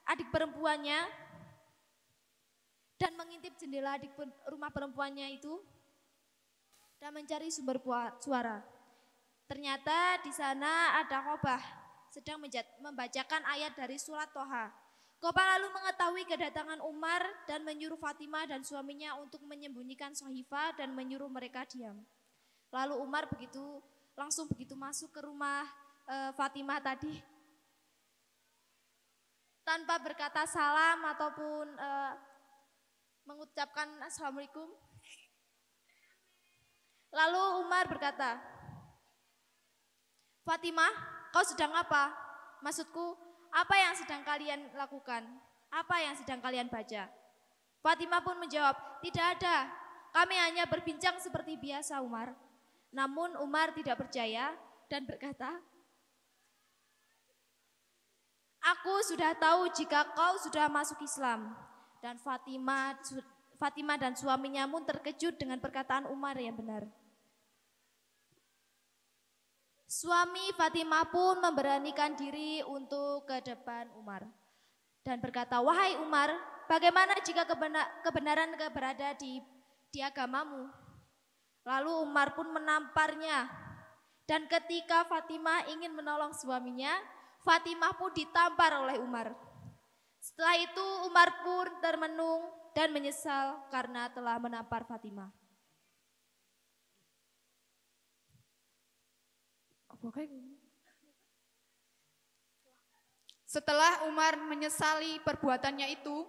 adik perempuannya dan mengintip jendela rumah perempuannya itu dan mencari sumber suara. Ternyata di sana ada Qobah sedang membacakan ayat dari surat Toha. Qobah lalu mengetahui kedatangan Umar dan menyuruh Fatimah dan suaminya untuk menyembunyikan Sohifah dan menyuruh mereka diam. Lalu Umar langsung begitu masuk ke rumah Fatimah tadi tanpa berkata salam ataupun mengucapkan Assalamualaikum. Lalu Umar berkata, Fatimah, kau sedang apa? Maksudku, apa yang sedang kalian lakukan? Apa yang sedang kalian baca? Fatimah pun menjawab, tidak ada. Kami hanya berbincang seperti biasa, Umar. Namun Umar tidak percaya dan berkata, aku sudah tahu jika kau sudah masuk Islam. Dan Fatimah dan suaminya pun terkejut dengan perkataan Umar yang benar. Suami Fatimah pun memberanikan diri untuk ke depan Umar dan berkata, wahai Umar, bagaimana jika kebenaran berada di agamamu? Lalu Umar pun menamparnya dan ketika Fatimah ingin menolong suaminya, Fatimah pun ditampar oleh Umar. Setelah itu Umar pun termenung dan menyesal karena telah menampar Fatimah. Setelah Umar menyesali perbuatannya itu,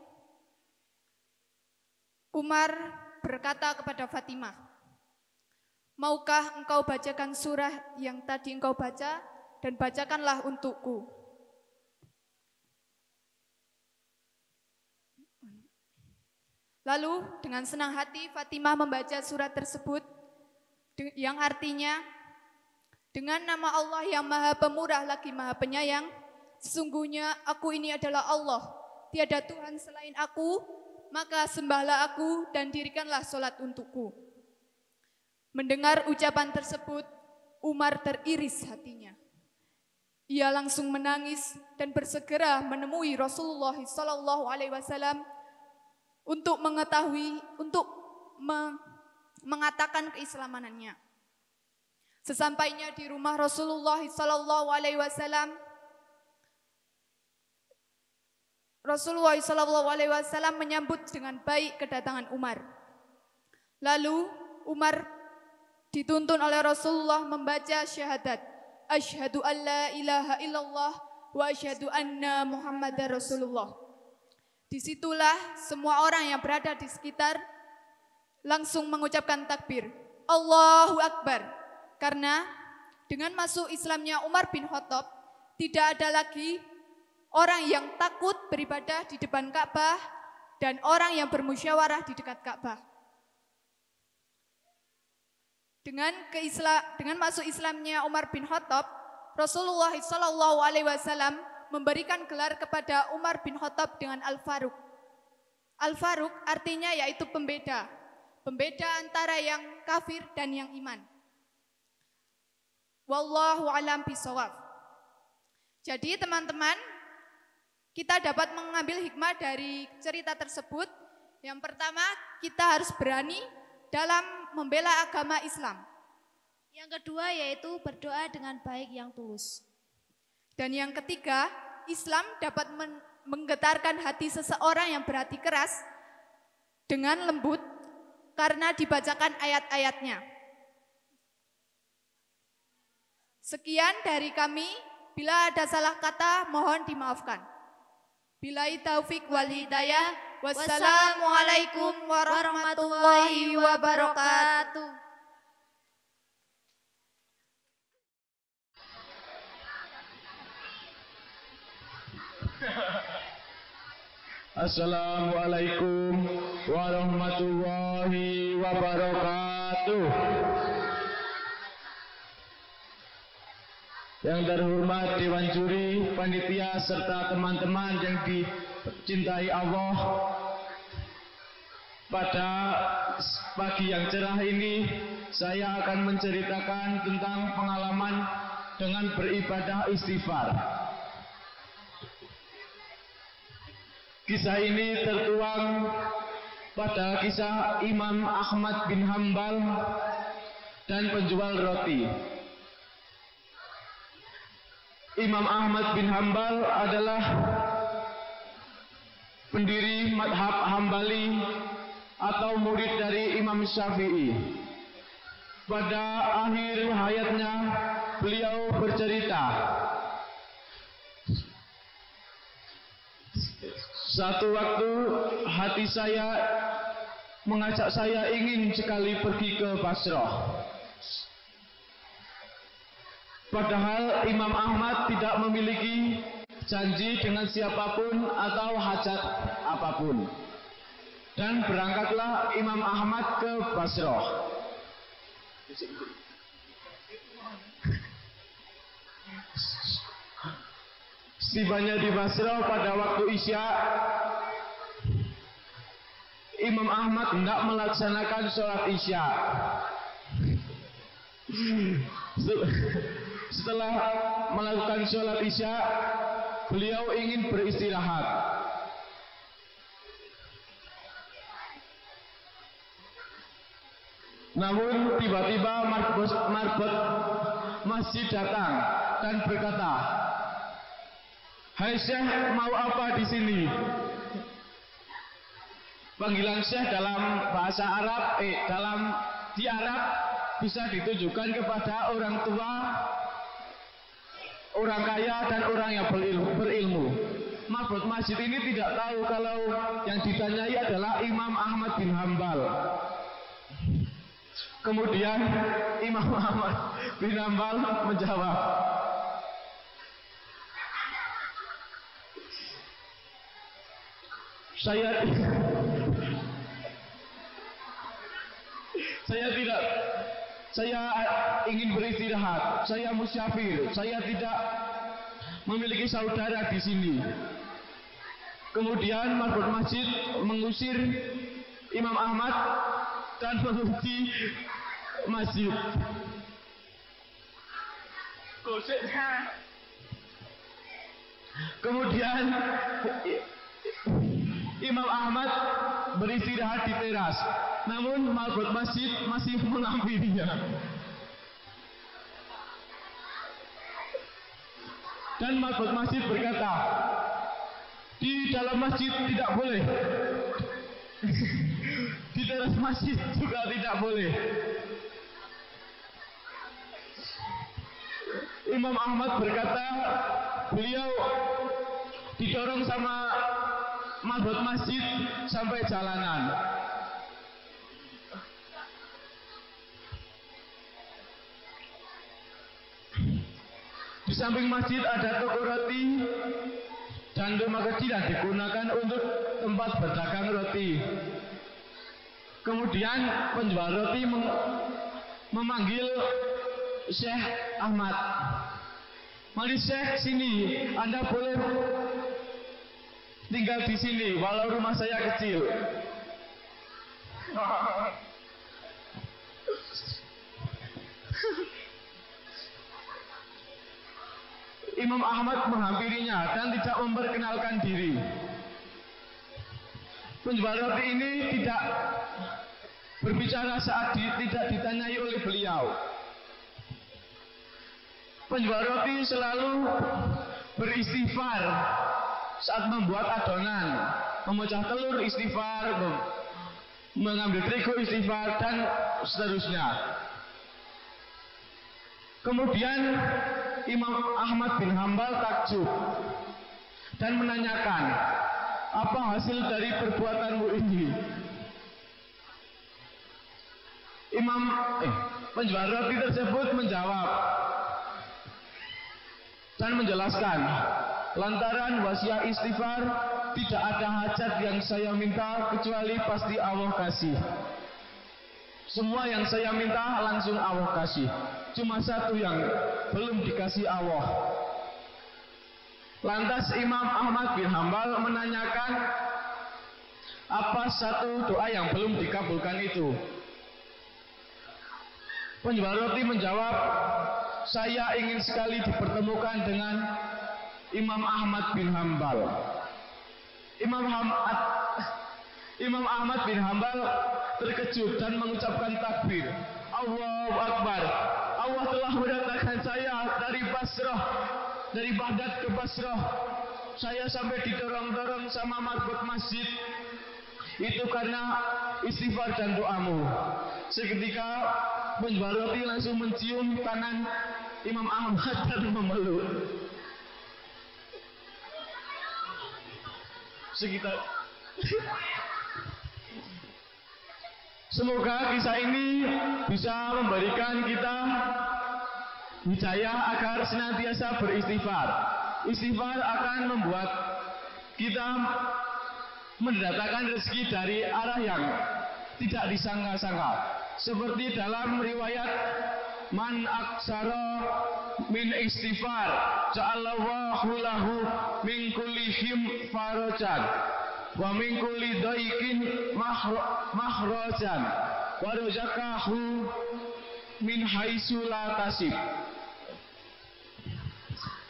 Umar berkata kepada Fatimah, maukah engkau bacakan surah yang tadi engkau baca dan bacakanlah untukku. Lalu dengan senang hati Fatimah membaca surat tersebut yang artinya, dengan nama Allah yang maha pemurah lagi maha penyayang, sesungguhnya aku ini adalah Allah, tiada Tuhan selain aku, maka sembahlah aku dan dirikanlah sholat untukku. Mendengar ucapan tersebut, Umar teriris hatinya. Ia langsung menangis dan bersegera menemui Rasulullah SAW untuk mengatakan keislamannya. Sesampainya di rumah Rasulullah SAW, menyambut dengan baik kedatangan Umar. Lalu Umar dituntun oleh Rasulullah membaca syahadat, asyhadu an la ilaha illallah wa asyhadu anna Muhammadar Rasulullah. Disitulah semua orang yang berada di sekitar langsung mengucapkan takbir, Allahu Akbar. Karena dengan masuk Islamnya Umar bin Khattab, tidak ada lagi orang yang takut beribadah di depan Ka'bah dan orang yang bermusyawarah di dekat Ka'bah. Dengan masuk Islamnya Umar bin Khattab, Rasulullah SAW memberikan gelar kepada Umar bin Khattab dengan Al-Faruq. Al-Faruq artinya yaitu pembeda antara yang kafir dan yang iman. Wallahu a'lam bishawab. Jadi teman-teman, kita dapat mengambil hikmah dari cerita tersebut. Yang pertama, kita harus berani dalam membela agama Islam. Yang kedua yaitu berdoa dengan baik yang tulus. Dan yang ketiga, Islam dapat menggetarkan hati seseorang yang berhati keras dengan lembut karena dibacakan ayat-ayatnya. Sekian dari kami, bila ada salah kata mohon dimaafkan. Billahi taufik wal hidayah. Wassalamualaikum warahmatullahi wabarakatuh. Assalamualaikum warahmatullahi wabarakatuh. Yang terhormat Dewan Juri, panitia serta teman-teman yang dicintai Allah, pada pagi yang cerah ini saya akan menceritakan tentang pengalaman dengan beribadah istighfar. Kisah ini tertuang pada kisah Imam Ahmad bin Hambal dan penjual roti. Imam Ahmad bin Hambal adalah pendiri madhab Hambali atau murid dari Imam Syafi'i. Pada akhir hayatnya beliau bercerita, satu waktu hati saya mengajak saya ingin sekali pergi ke Basrah. Padahal Imam Ahmad tidak memiliki janji dengan siapapun atau hajat apapun. Dan berangkatlah Imam Ahmad ke Basrah. Setibanya di Basrah pada waktu Isya, Imam Ahmad hendak melaksanakan sholat Isya. Setelah melakukan sholat Isya, beliau ingin beristirahat. Namun tiba-tiba marbot masjid datang dan berkata, "Hai Syekh, mau apa di sini?" Panggilan Syekh dalam bahasa Arab, di Arab bisa ditujukan kepada orang tua, orang kaya dan orang yang berilmu. Marbot masjid ini tidak tahu kalau yang ditanyai adalah Imam Ahmad bin Hambal. Kemudian Imam Ahmad bin Hambal menjawab, Saya ingin beristirahat. Saya musyafir. Saya tidak memiliki saudara di sini. Kemudian marbot masjid mengusir Imam Ahmad dan mengunci masjid. Kemudian Imam Ahmad beristirahat di teras, namun marbot masjid masih menghampirinya. Dan marbot masjid berkata, di dalam masjid tidak boleh, di teras masjid juga tidak boleh. Imam Ahmad berkata, beliau didorong sama marbot masjid sampai jalanan. Di samping masjid ada toko roti dan rumah kecil yang digunakan untuk tempat berdagang roti. Kemudian penjual roti memanggil Syekh Ahmad. "Mari Syekh, sini, Anda boleh tinggal di sini walau rumah saya kecil." Imam Ahmad menghampirinya dan tidak memperkenalkan diri. Penjual roti ini tidak berbicara saat tidak ditanyai oleh beliau. Penjual roti selalu beristighfar saat membuat adonan, memecah telur istighfar, mengambil terigu istighfar, dan seterusnya. Kemudian Imam Ahmad bin Hambal takjub dan menanyakan, apa hasil dari perbuatanmu ini? Penjual roti tersebut menjawab dan menjelaskan, lantaran wasiat istighfar, tidak ada hajat yang saya minta kecuali pasti Allah kasih. Semua yang saya minta langsung Allah kasih. Cuma satu yang belum dikasih Allah. Lantas Imam Ahmad bin Hambal menanyakan, apa satu doa yang belum dikabulkan itu? Penjual roti menjawab, saya ingin sekali dipertemukan dengan Imam Ahmad bin Hambal. Imam Ahmad bin Hambal terkejut dan mengucapkan takbir. Allahu Akbar. Allah telah mendatangkan saya dari Basrah, dari Baghdad ke Basrah. Saya sampai didorong-dorong sama marbot masjid. Itu karena istighfar dan doamu. Seketika penjual roti langsung mencium tangan Imam Ahmad dan memeluk. Semoga kisah ini bisa memberikan kita hidayah agar senantiasa beristighfar. Istighfar akan membuat kita mendatangkan rezeki dari arah yang tidak disangka-sangka. Seperti dalam riwayat, man aksara min istighfar ja'allahu lahu min kulli him farajan wa min kulli daikin mahrajan wa razaqahu min haitsu la tasib.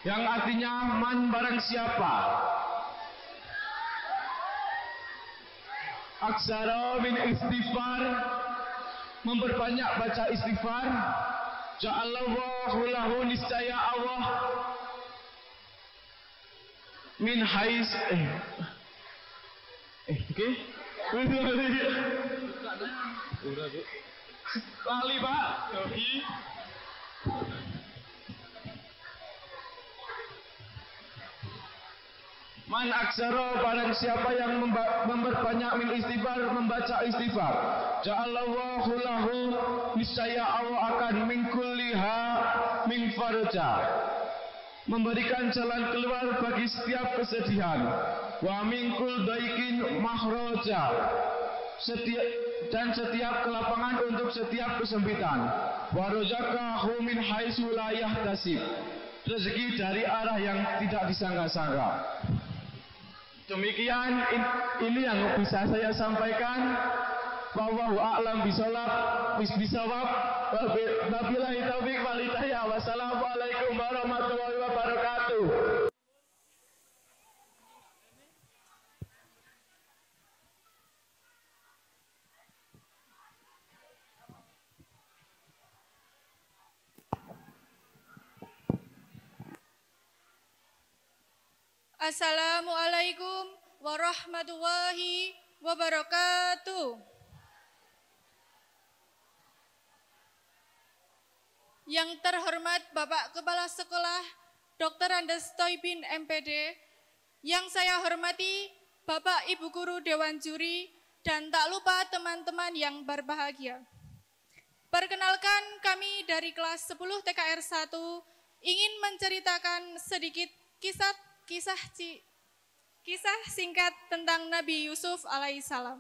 Yang artinya, man barang siapa aksara min istighfar, memperbanyak baca istighfar, ja'allahu lahu, niscaya Allah min hais lali Pak Yogi. Man aksara, barang siapa yang memperbanyak min istighfar, membaca istighfar, ja'allahu lahu, niscaya Allah akan min kulliha min farja, memberikan jalan keluar bagi setiap kesedihan, wa min kul daikin mahroja, dan setiap kelapangan untuk setiap kesempitan, wa razaqahu min haitsu la yahtasib, rezeki dari arah yang tidak disangka-sangka. Demikian ini yang bisa saya sampaikan. Wallahu a'lam bisawab. Wabillahi taufiq wal hidayah. Wassalamualaikum warahmatullahi wabarakatuh. Assalamualaikum warahmatullahi wabarakatuh. Yang terhormat Bapak Kepala Sekolah Dr. Andes Toibin MPD, yang saya hormati Bapak Ibu Guru Dewan Juri, dan tak lupa teman-teman yang berbahagia. Perkenalkan, kami dari kelas 10 TKR 1 ingin menceritakan sedikit kisah singkat tentang Nabi Yusuf alaihissalam.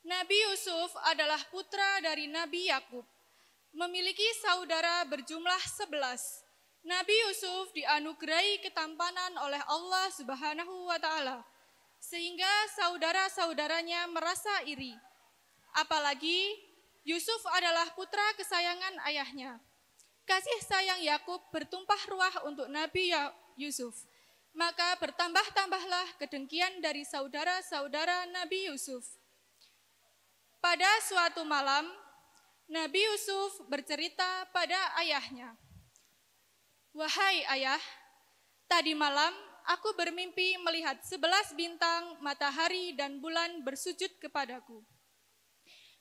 Nabi Yusuf adalah putra dari Nabi Yakub, memiliki saudara berjumlah 11. Nabi Yusuf dianugerahi ketampanan oleh Allah Subhanahu wa Ta'ala, sehingga saudara-saudaranya merasa iri. Apalagi Yusuf adalah putra kesayangan ayahnya. Kasih sayang Yakub bertumpah ruah untuk Nabi Yusuf. Maka bertambah-tambahlah kedengkian dari saudara-saudara Nabi Yusuf. Pada suatu malam, Nabi Yusuf bercerita pada ayahnya, "Wahai ayah, tadi malam aku bermimpi melihat 11 bintang, matahari, dan bulan bersujud kepadaku."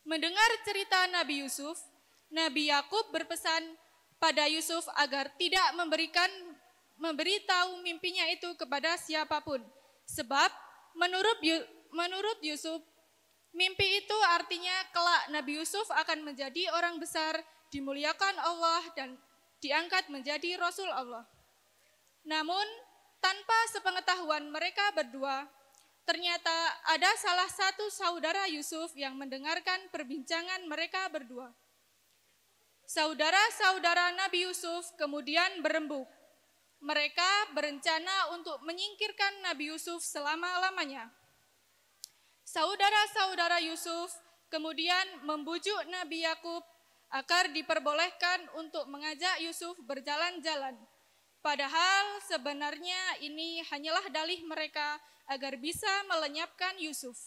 Mendengar cerita Nabi Yusuf, Nabi Yakub berpesan pada Yusuf agar tidak memberikan memberitahu mimpinya itu kepada siapapun. Sebab menurut Yusuf, mimpi itu artinya kelak Nabi Yusuf akan menjadi orang besar, dimuliakan Allah dan diangkat menjadi Rasul Allah. Namun tanpa sepengetahuan mereka berdua, ternyata ada salah satu saudara Yusuf yang mendengarkan perbincangan mereka berdua. Saudara-saudara Nabi Yusuf kemudian berembuk. Mereka berencana untuk menyingkirkan Nabi Yusuf selama-lamanya. Saudara-saudara Yusuf kemudian membujuk Nabi Yakub agar diperbolehkan untuk mengajak Yusuf berjalan-jalan. Padahal sebenarnya ini hanyalah dalih mereka agar bisa melenyapkan Yusuf.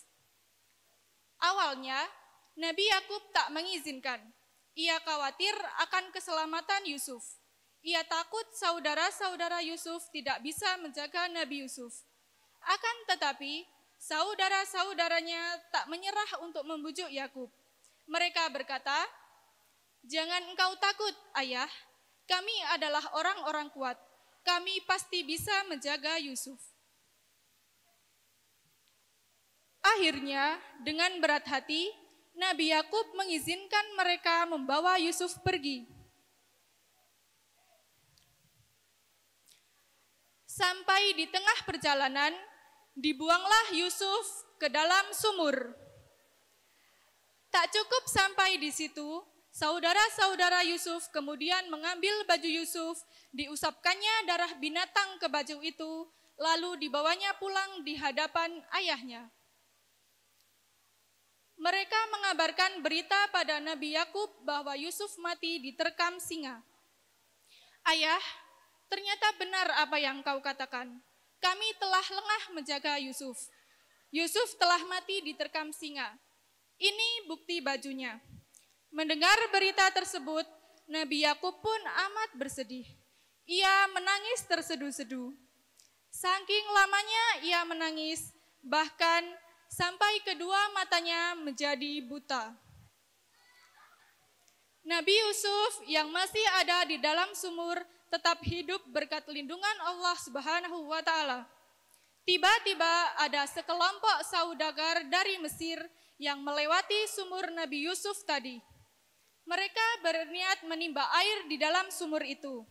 Awalnya, Nabi Yakub tak mengizinkan. Ia khawatir akan keselamatan Yusuf. Ia takut saudara-saudara Yusuf tidak bisa menjaga Nabi Yusuf. Akan tetapi, saudara-saudaranya tak menyerah untuk membujuk Yakub. Mereka berkata, "Jangan engkau takut, ayah. Kami adalah orang-orang kuat. Kami pasti bisa menjaga Yusuf." Akhirnya, dengan berat hati, Nabi Yakub mengizinkan mereka membawa Yusuf pergi. Sampai di tengah perjalanan, dibuanglah Yusuf ke dalam sumur. Tak cukup sampai di situ, saudara-saudara Yusuf kemudian mengambil baju Yusuf, diusapkannya darah binatang ke baju itu, lalu dibawanya pulang di hadapan ayahnya. Mereka mengabarkan berita pada Nabi Yakub bahwa Yusuf mati diterkam singa. "Ayah, ternyata benar apa yang kau katakan. Kami telah lengah menjaga Yusuf. Yusuf telah mati diterkam singa. Ini bukti bajunya." Mendengar berita tersebut, Nabi Yakub pun amat bersedih. Ia menangis terseduh-seduh. Saking lamanya ia menangis, bahkan sampai kedua matanya menjadi buta. Nabi Yusuf yang masih ada di dalam sumur tetap hidup berkat lindungan Allah Subhanahu wa Ta'ala. Tiba-tiba ada sekelompok saudagar dari Mesir yang melewati sumur Nabi Yusuf tadi. Mereka berniat menimba air di dalam sumur itu.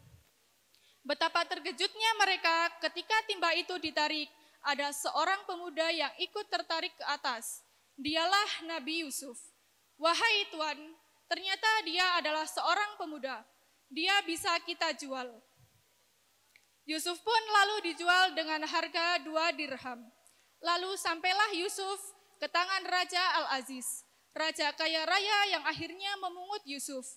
Betapa terkejutnya mereka ketika timba itu ditarik, ada seorang pemuda yang ikut tertarik ke atas. Dialah Nabi Yusuf. "Wahai Tuan, ternyata dia adalah seorang pemuda. Dia bisa kita jual." Yusuf pun lalu dijual dengan harga 2 dirham. Lalu sampailah Yusuf ke tangan Raja Al-Aziz, raja kaya raya yang akhirnya memungut Yusuf.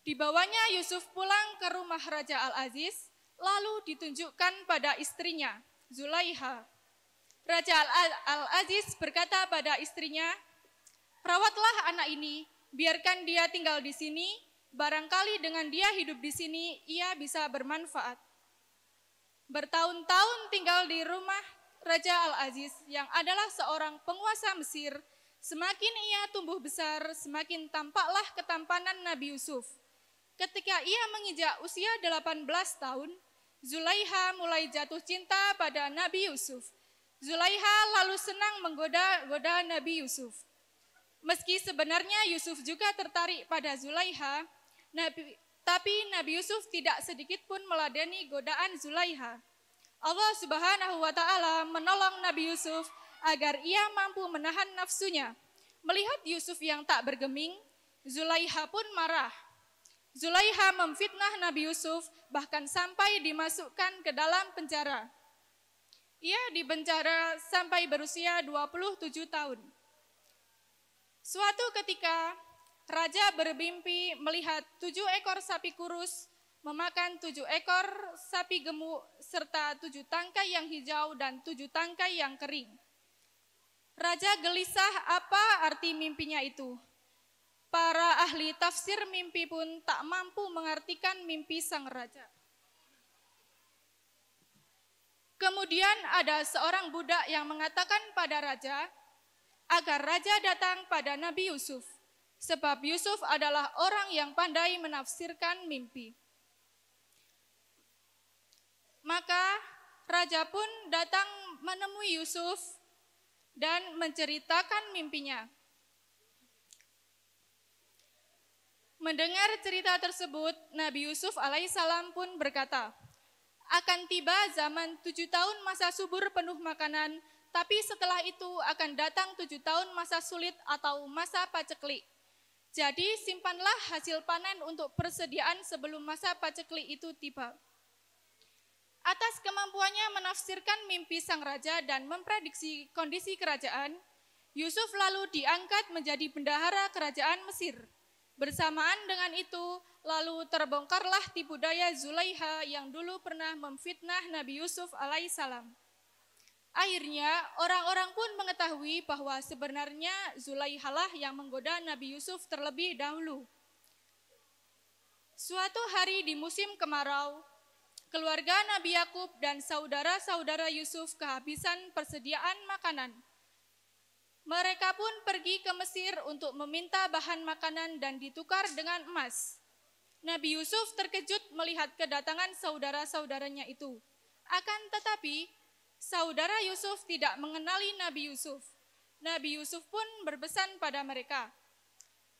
Dibawanya Yusuf pulang ke rumah Raja Al-Aziz, lalu ditunjukkan pada istrinya, Zulaiha. Raja Al-Aziz berkata pada istrinya, "Rawatlah anak ini, biarkan dia tinggal di sini, barangkali dengan dia hidup di sini, ia bisa bermanfaat." Bertahun-tahun tinggal di rumah Raja Al-Aziz yang adalah seorang penguasa Mesir, semakin ia tumbuh besar, semakin tampaklah ketampanan Nabi Yusuf. Ketika ia menginjak usia 18 tahun, Zulaiha mulai jatuh cinta pada Nabi Yusuf. Zulaiha lalu senang menggoda-goda Nabi Yusuf. Meski sebenarnya Yusuf juga tertarik pada Zulaiha, tapi Nabi Yusuf tidak sedikit pun meladeni godaan Zulaiha. Allah Subhanahu wa Ta'ala menolong Nabi Yusuf agar ia mampu menahan nafsunya. Melihat Yusuf yang tak bergeming, Zulaiha pun marah. Zulaiha memfitnah Nabi Yusuf, bahkan sampai dimasukkan ke dalam penjara. Ia dipenjara sampai berusia 27 tahun. Suatu ketika, raja bermimpi melihat 7 ekor sapi kurus memakan 7 ekor sapi gemuk serta 7 tangkai yang hijau dan 7 tangkai yang kering. Raja gelisah apa arti mimpinya itu. Para ahli tafsir mimpi pun tak mampu mengartikan mimpi sang raja. Kemudian ada seorang budak yang mengatakan pada raja, agar raja datang pada Nabi Yusuf, sebab Yusuf adalah orang yang pandai menafsirkan mimpi. Maka raja pun datang menemui Yusuf dan menceritakan mimpinya. Mendengar cerita tersebut, Nabi Yusuf alaihissalam pun berkata, akan tiba zaman 7 tahun masa subur penuh makanan, tapi setelah itu akan datang 7 tahun masa sulit atau masa paceklik. Jadi simpanlah hasil panen untuk persediaan sebelum masa paceklik itu tiba. Atas kemampuannya menafsirkan mimpi sang raja dan memprediksi kondisi kerajaan, Yusuf lalu diangkat menjadi bendahara kerajaan Mesir. Bersamaan dengan itu, lalu terbongkarlah tipu daya Zulaiha yang dulu pernah memfitnah Nabi Yusuf alaihissalam. Akhirnya, orang-orang pun mengetahui bahwa sebenarnya Zulaihalah yang menggoda Nabi Yusuf terlebih dahulu. Suatu hari di musim kemarau, keluarga Nabi Yakub dan saudara-saudara Yusuf kehabisan persediaan makanan. Mereka pun pergi ke Mesir untuk meminta bahan makanan dan ditukar dengan emas. Nabi Yusuf terkejut melihat kedatangan saudara-saudaranya itu. Akan tetapi, saudara Yusuf tidak mengenali Nabi Yusuf. Nabi Yusuf pun berpesan pada mereka,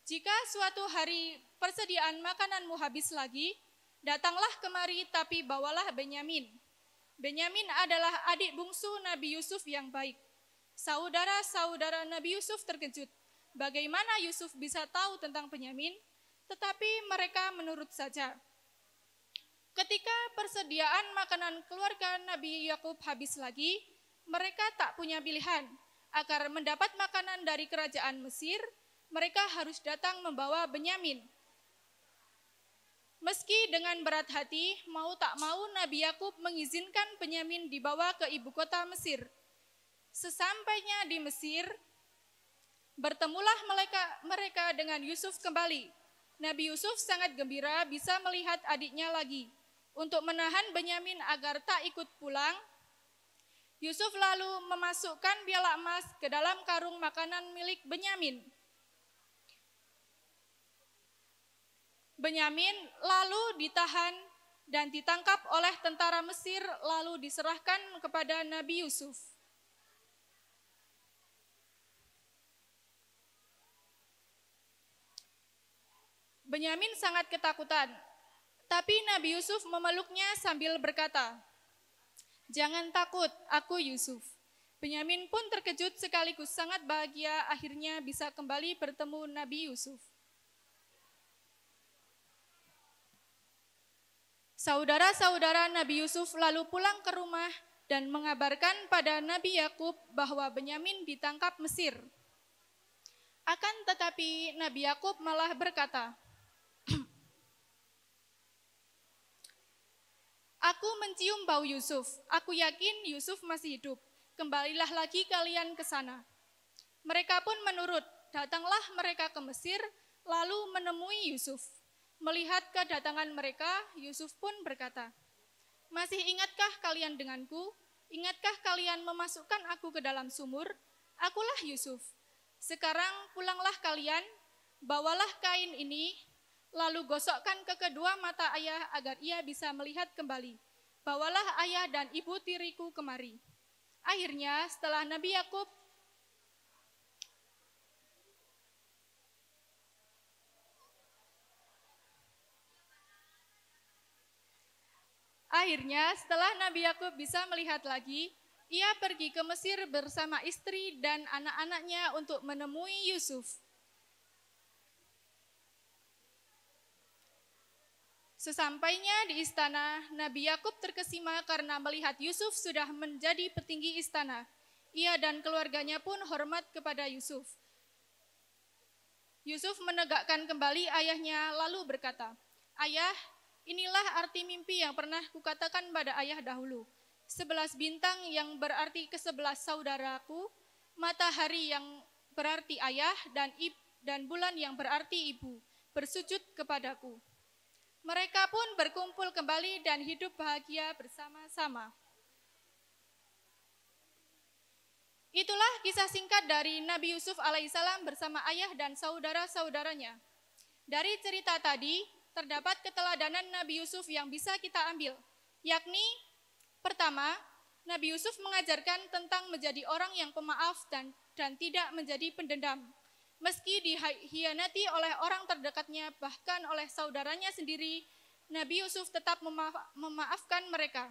jika suatu hari persediaan makananmu habis lagi, datanglah kemari tapi bawalah Benyamin. Benyamin adalah adik bungsu Nabi Yusuf yang baik. Saudara-saudara Nabi Yusuf terkejut. Bagaimana Yusuf bisa tahu tentang Benyamin? Tetapi mereka menurut saja. Ketika persediaan makanan keluarga Nabi Yakub habis lagi, mereka tak punya pilihan. Agar mendapat makanan dari kerajaan Mesir, mereka harus datang membawa Benyamin. Meski dengan berat hati, mau tak mau Nabi Yakub mengizinkan Benyamin dibawa ke ibu kota Mesir. Sesampainya di Mesir, bertemulah mereka dengan Yusuf kembali. Nabi Yusuf sangat gembira bisa melihat adiknya lagi. Untuk menahan Benyamin agar tak ikut pulang, Yusuf lalu memasukkan piala emas ke dalam karung makanan milik Benyamin. Benyamin lalu ditahan dan ditangkap oleh tentara Mesir lalu diserahkan kepada Nabi Yusuf. Benyamin sangat ketakutan, tapi Nabi Yusuf memeluknya sambil berkata, "Jangan takut, aku Yusuf." Benyamin pun terkejut sekaligus sangat bahagia akhirnya bisa kembali bertemu Nabi Yusuf. Saudara-saudara Nabi Yusuf lalu pulang ke rumah dan mengabarkan pada Nabi Yakub bahwa Benyamin ditangkap Mesir. Akan tetapi Nabi Yakub malah berkata, "Aku mencium bau Yusuf, aku yakin Yusuf masih hidup. Kembalilah lagi kalian ke sana." Mereka pun menurut, datanglah mereka ke Mesir, lalu menemui Yusuf. Melihat kedatangan mereka, Yusuf pun berkata, "Masih ingatkah kalian denganku? Ingatkah kalian memasukkan aku ke dalam sumur? Akulah Yusuf. Sekarang pulanglah kalian, bawalah kain ini, lalu gosokkan ke kedua mata ayah agar ia bisa melihat kembali. Bawalah ayah dan ibu tiriku kemari." Akhirnya setelah Nabi Yakub bisa melihat lagi, ia pergi ke Mesir bersama istri dan anak-anaknya untuk menemui Yusuf. Sesampainya di istana, Nabi Yakub terkesima karena melihat Yusuf sudah menjadi petinggi istana. Ia dan keluarganya pun hormat kepada Yusuf. Yusuf menegakkan kembali ayahnya lalu berkata, "Ayah, inilah arti mimpi yang pernah kukatakan pada ayah dahulu. 11 bintang yang berarti ke-11 saudaraku, matahari yang berarti ayah, dan bulan yang berarti ibu, bersujud kepadaku." Mereka pun berkumpul kembali dan hidup bahagia bersama-sama. Itulah kisah singkat dari Nabi Yusuf alaihissalam bersama ayah dan saudara-saudaranya. Dari cerita tadi, terdapat keteladanan Nabi Yusuf yang bisa kita ambil, yakni Pertama, Nabi Yusuf mengajarkan tentang menjadi orang yang pemaaf dan tidak menjadi pendendam. Meski dihianati oleh orang terdekatnya, bahkan oleh saudaranya sendiri, Nabi Yusuf tetap memaafkan mereka.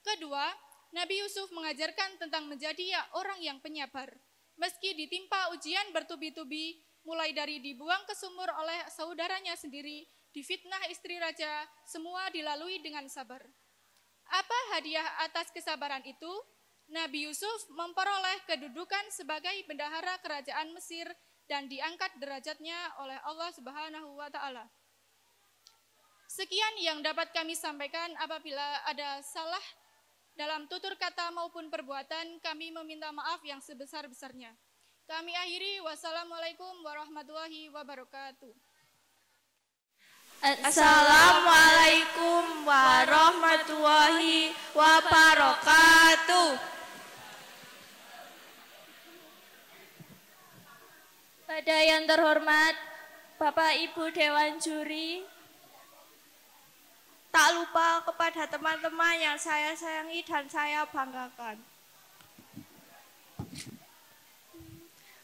Kedua, Nabi Yusuf mengajarkan tentang menjadi orang yang penyabar. Meski ditimpa ujian bertubi-tubi, mulai dari dibuang ke sumur oleh saudaranya sendiri, difitnah istri raja, semua dilalui dengan sabar. Apa hadiah atas kesabaran itu? Nabi Yusuf memperoleh kedudukan sebagai bendahara kerajaan Mesir dan diangkat derajatnya oleh Allah Subhanahu wa Ta'ala. Sekian yang dapat kami sampaikan. Apabila ada salah dalam tutur kata maupun perbuatan, kami meminta maaf yang sebesar-besarnya. Kami akhiri. Wassalamualaikum warahmatullahi wabarakatuh. Assalamualaikum warahmatullahi wabarakatuh. Pada yang terhormat Bapak Ibu Dewan Juri, tak lupa kepada teman-teman yang saya sayangi dan saya banggakan.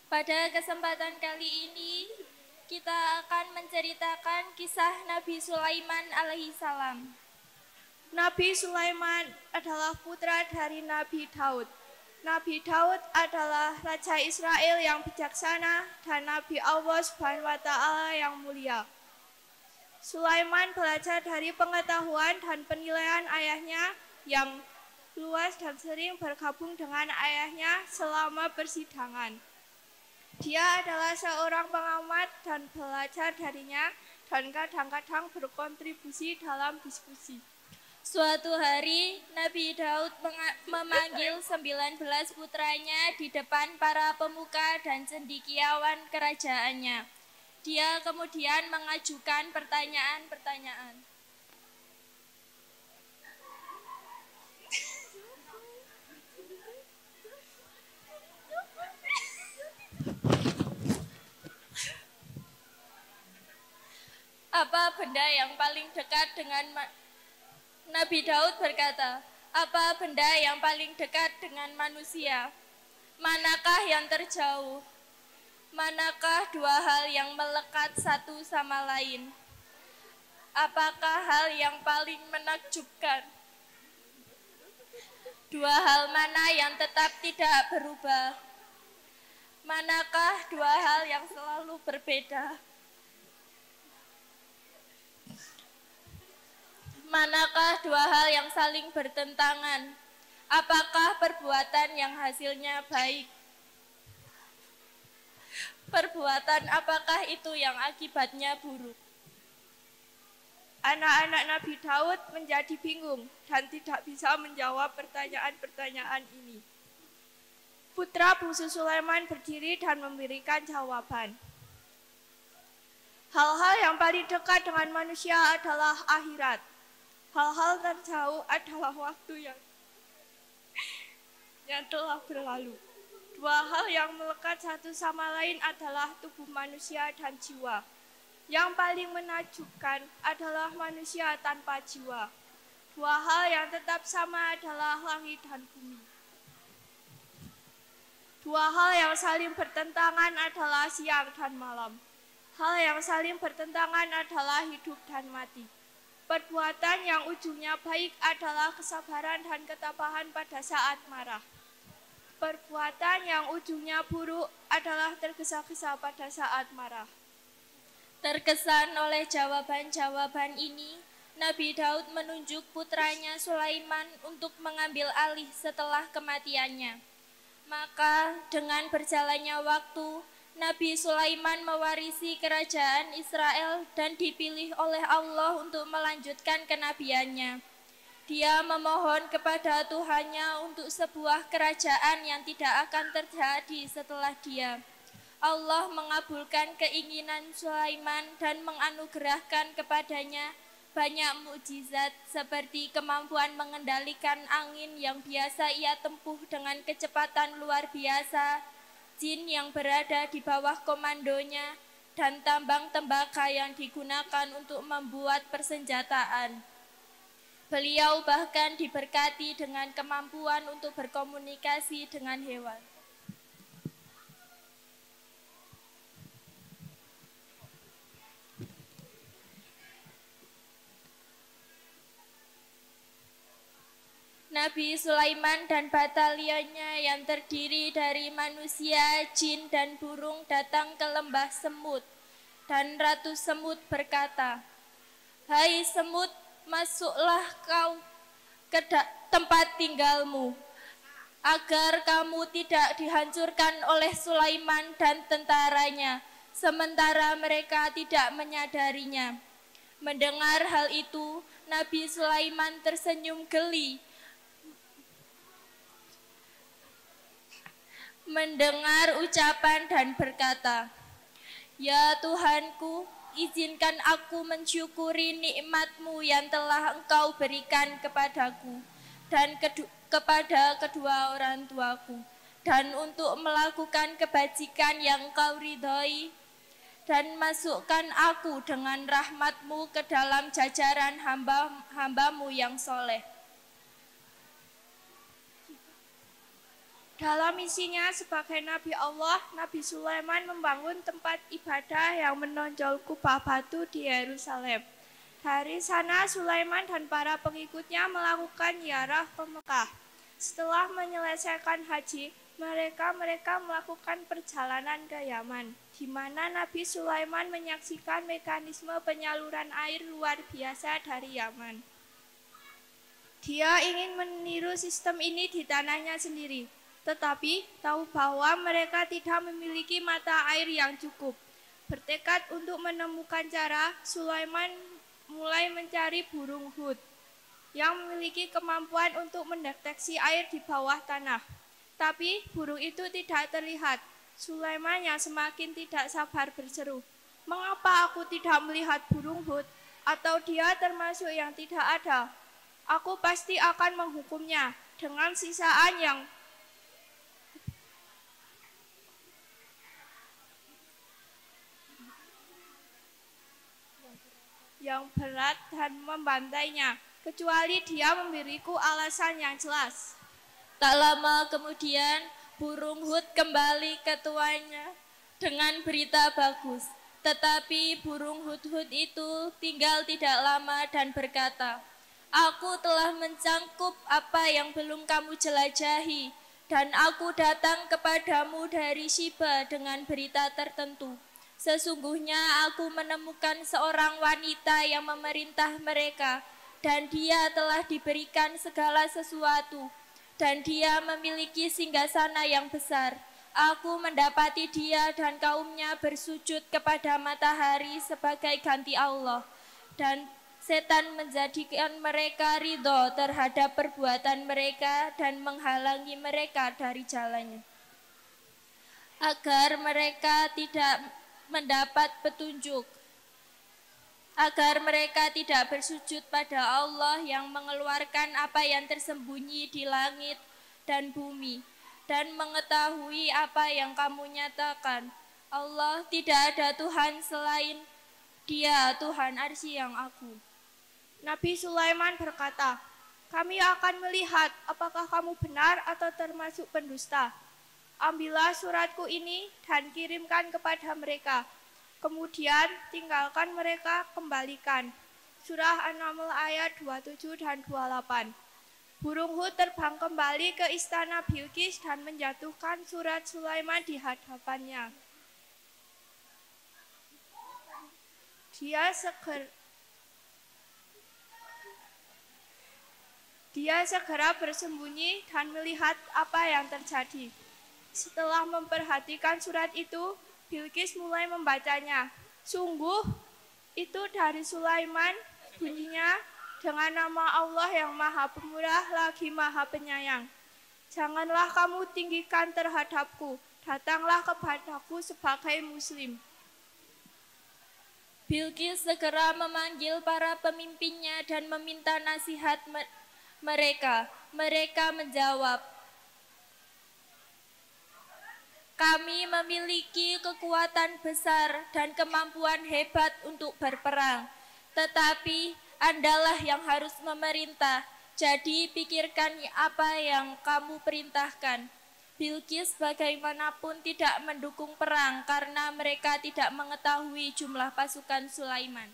Pada kesempatan kali ini, kita akan menceritakan kisah Nabi Sulaiman alaihissalam. Nabi Sulaiman adalah putra dari Nabi Daud. Nabi Daud adalah Raja Israel yang bijaksana dan Nabi Allah Subhanahu wa Ta'ala yang mulia. Sulaiman belajar dari pengetahuan dan penilaian ayahnya yang luas dan sering bergabung dengan ayahnya selama persidangan. Dia adalah seorang pengamat dan belajar darinya dan kadang-kadang berkontribusi dalam diskusi. Suatu hari, Nabi Daud memanggil 19 putranya di depan para pemuka dan cendekiawan kerajaannya. Dia kemudian mengajukan pertanyaan-pertanyaan. Apa benda yang paling dekat dengan Nabi Daud berkata, apa benda yang paling dekat dengan manusia? Manakah yang terjauh? Manakah dua hal yang melekat satu sama lain? Apakah hal yang paling menakjubkan? Dua hal mana yang tetap tidak berubah? Manakah dua hal yang selalu berbeda? Manakah dua hal yang saling bertentangan? Apakah perbuatan yang hasilnya baik? Perbuatan apakah itu yang akibatnya buruk? Anak-anak Nabi Daud menjadi bingung dan tidak bisa menjawab pertanyaan-pertanyaan ini. Putra bungsu Sulaiman berdiri dan memberikan jawaban. Hal-hal yang paling dekat dengan manusia adalah akhirat. Hal-hal terjauh adalah waktu yang telah berlalu. Dua hal yang melekat satu sama lain adalah tubuh manusia dan jiwa. Yang paling menakjubkan adalah manusia tanpa jiwa. Dua hal yang tetap sama adalah langit dan bumi. Dua hal yang saling bertentangan adalah siang dan malam. Hal yang saling bertentangan adalah hidup dan mati. Perbuatan yang ujungnya baik adalah kesabaran dan ketabahan pada saat marah. Perbuatan yang ujungnya buruk adalah tergesa-gesa pada saat marah. Terkesan oleh jawaban-jawaban ini, Nabi Daud menunjuk putranya Sulaiman untuk mengambil alih setelah kematiannya. Maka dengan berjalannya waktu, Nabi Sulaiman mewarisi kerajaan Israel dan dipilih oleh Allah untuk melanjutkan kenabiannya. Dia memohon kepada Tuhannya untuk sebuah kerajaan yang tidak akan terjadi setelah dia. Allah mengabulkan keinginan Sulaiman dan menganugerahkan kepadanya banyak mukjizat seperti kemampuan mengendalikan angin yang biasa ia tempuh dengan kecepatan luar biasa, jin yang berada di bawah komandonya, dan tambang tembaga yang digunakan untuk membuat persenjataan. Beliau bahkan diberkati dengan kemampuan untuk berkomunikasi dengan hewan. Nabi Sulaiman dan batalionnya yang terdiri dari manusia, jin, dan burung datang ke lembah semut. Dan Ratu Semut berkata, "Hai semut, masuklah kau ke tempat tinggalmu, agar kamu tidak dihancurkan oleh Sulaiman dan tentaranya, sementara mereka tidak menyadarinya." Mendengar hal itu, Nabi Sulaiman tersenyum geli. Mendengar ucapan dan berkata, "Ya Tuhanku, izinkan aku mensyukuri nikmat-Mu yang telah Engkau berikan kepadaku dan kepada kedua orang tuaku, dan untuk melakukan kebajikan yang Engkau ridhoi, dan masukkan aku dengan rahmat-Mu ke dalam jajaran hamba-Mu yang soleh." Dalam misinya sebagai Nabi Allah, Nabi Sulaiman membangun tempat ibadah yang menonjol kubah batu di Yerusalem. Dari sana Sulaiman dan para pengikutnya melakukan ziarah ke Mekah. Setelah menyelesaikan haji, mereka melakukan perjalanan ke Yaman, di mana Nabi Sulaiman menyaksikan mekanisme penyaluran air luar biasa dari Yaman. Dia ingin meniru sistem ini di tanahnya sendiri, tetapi tahu bahwa mereka tidak memiliki mata air yang cukup. Bertekad untuk menemukan cara, Sulaiman mulai mencari burung hut yang memiliki kemampuan untuk mendeteksi air di bawah tanah. Tapi burung itu tidak terlihat. Sulaiman yang semakin tidak sabar berseru, "Mengapa aku tidak melihat burung hut? Atau dia termasuk yang tidak ada? Aku pasti akan menghukumnya dengan sisaan yang berat dan membantainya, kecuali dia memberiku alasan yang jelas." Tak lama kemudian, burung hut kembali ke tuannya dengan berita bagus. Tetapi burung hut-hut itu tinggal tidak lama dan berkata, "Aku telah mencangkup apa yang belum kamu jelajahi, dan aku datang kepadamu dari Shiba dengan berita tertentu. Sesungguhnya aku menemukan seorang wanita yang memerintah mereka, dan dia telah diberikan segala sesuatu, dan dia memiliki singgasana yang besar. Aku mendapati dia dan kaumnya bersujud kepada matahari sebagai ganti Allah, dan setan menjadikan mereka ridho terhadap perbuatan mereka dan menghalangi mereka dari jalannya, agar mereka tidak mendapat petunjuk, agar mereka tidak bersujud pada Allah yang mengeluarkan apa yang tersembunyi di langit dan bumi, dan mengetahui apa yang kamu nyatakan. Allah tidak ada Tuhan selain Dia, Tuhan Arsy yang Agung." Nabi Sulaiman berkata, "Kami akan melihat apakah kamu benar atau termasuk pendusta. Ambillah suratku ini dan kirimkan kepada mereka. Kemudian tinggalkan mereka, kembalikan." Surah An-Naml ayat 27 dan 28. Burung hut terbang kembali ke istana Bilqis dan menjatuhkan surat Sulaiman di hadapannya. Dia segera bersembunyi dan melihat apa yang terjadi. Setelah memperhatikan surat itu, Bilqis mulai membacanya. "Sungguh, itu dari Sulaiman, bunyinya, dengan nama Allah yang Maha Pemurah lagi Maha Penyayang. Janganlah kamu tinggikan terhadapku, datanglah kepadaku sebagai muslim." Bilqis segera memanggil para pemimpinnya dan meminta nasihat mereka. Mereka menjawab, "Kami memiliki kekuatan besar dan kemampuan hebat untuk berperang, tetapi Andalah yang harus memerintah, jadi pikirkan apa yang kamu perintahkan. Bilqis bagaimanapun tidak mendukung perang karena mereka tidak mengetahui jumlah pasukan Sulaiman.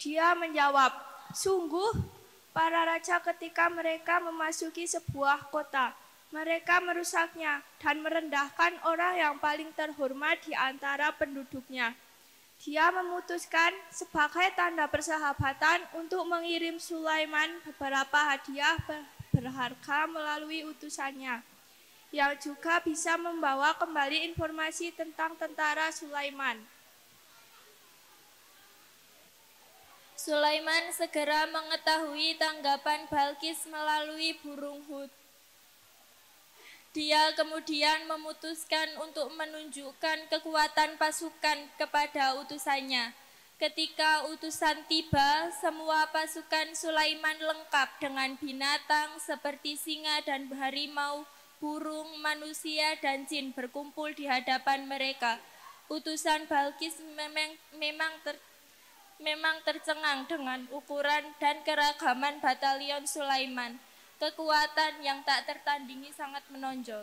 Dia menjawab, sungguh para raja ketika mereka memasuki sebuah kota, mereka merusaknya dan merendahkan orang yang paling terhormat di antara penduduknya. Dia memutuskan sebagai tanda persahabatan untuk mengirim Sulaiman beberapa hadiah berharga melalui utusannya, yang juga bisa membawa kembali informasi tentang tentara Sulaiman. Sulaiman segera mengetahui tanggapan Balqis melalui burung Hud. Dia kemudian memutuskan untuk menunjukkan kekuatan pasukan kepada utusannya. Ketika utusan tiba, semua pasukan Sulaiman lengkap dengan binatang seperti singa dan harimau, burung, manusia, dan jin berkumpul di hadapan mereka. Utusan Balqis memang tercengang dengan ukuran dan keragaman batalion Sulaiman. Kekuatan yang tak tertandingi sangat menonjol.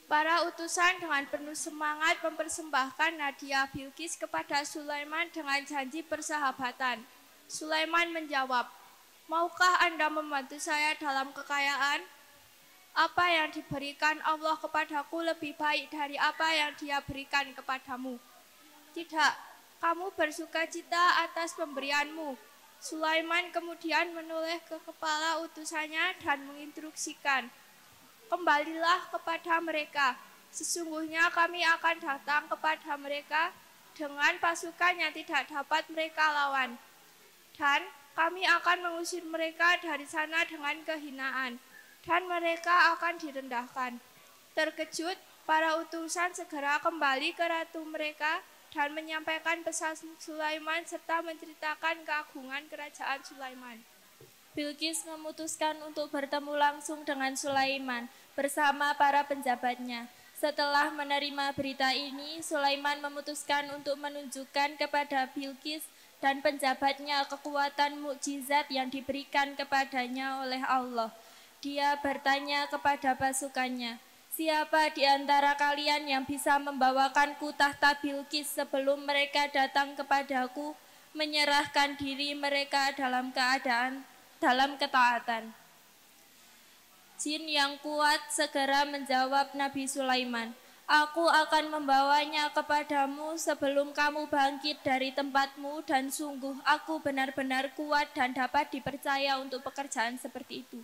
Para utusan dengan penuh semangat mempersembahkan hadiah Bilqis kepada Sulaiman dengan janji persahabatan. Sulaiman menjawab, maukah Anda membantu saya dalam kekayaan? Apa yang diberikan Allah kepadaku lebih baik dari apa yang Dia berikan kepadamu. Tidak, kamu bersukacita atas pemberianmu. Sulaiman kemudian menoleh ke kepala utusannya dan menginstruksikan, kembalilah kepada mereka. Sesungguhnya kami akan datang kepada mereka dengan pasukan yang tidak dapat mereka lawan. Dan kami akan mengusir mereka dari sana dengan kehinaan. Dan mereka akan direndahkan. Terkejut, para utusan segera kembali ke ratu mereka dan menyampaikan pesan Sulaiman serta menceritakan keagungan kerajaan Sulaiman. Bilqis memutuskan untuk bertemu langsung dengan Sulaiman bersama para penjabatnya. Setelah menerima berita ini, Sulaiman memutuskan untuk menunjukkan kepada Bilqis dan penjabatnya kekuatan mukjizat yang diberikan kepadanya oleh Allah. Dia bertanya kepada pasukannya, siapa di antara kalian yang bisa membawakanku tahta Bilqis sebelum mereka datang kepadaku, menyerahkan diri mereka dalam ketaatan. Jin yang kuat segera menjawab Nabi Sulaiman, aku akan membawanya kepadamu sebelum kamu bangkit dari tempatmu dan sungguh aku benar-benar kuat dan dapat dipercaya untuk pekerjaan seperti itu.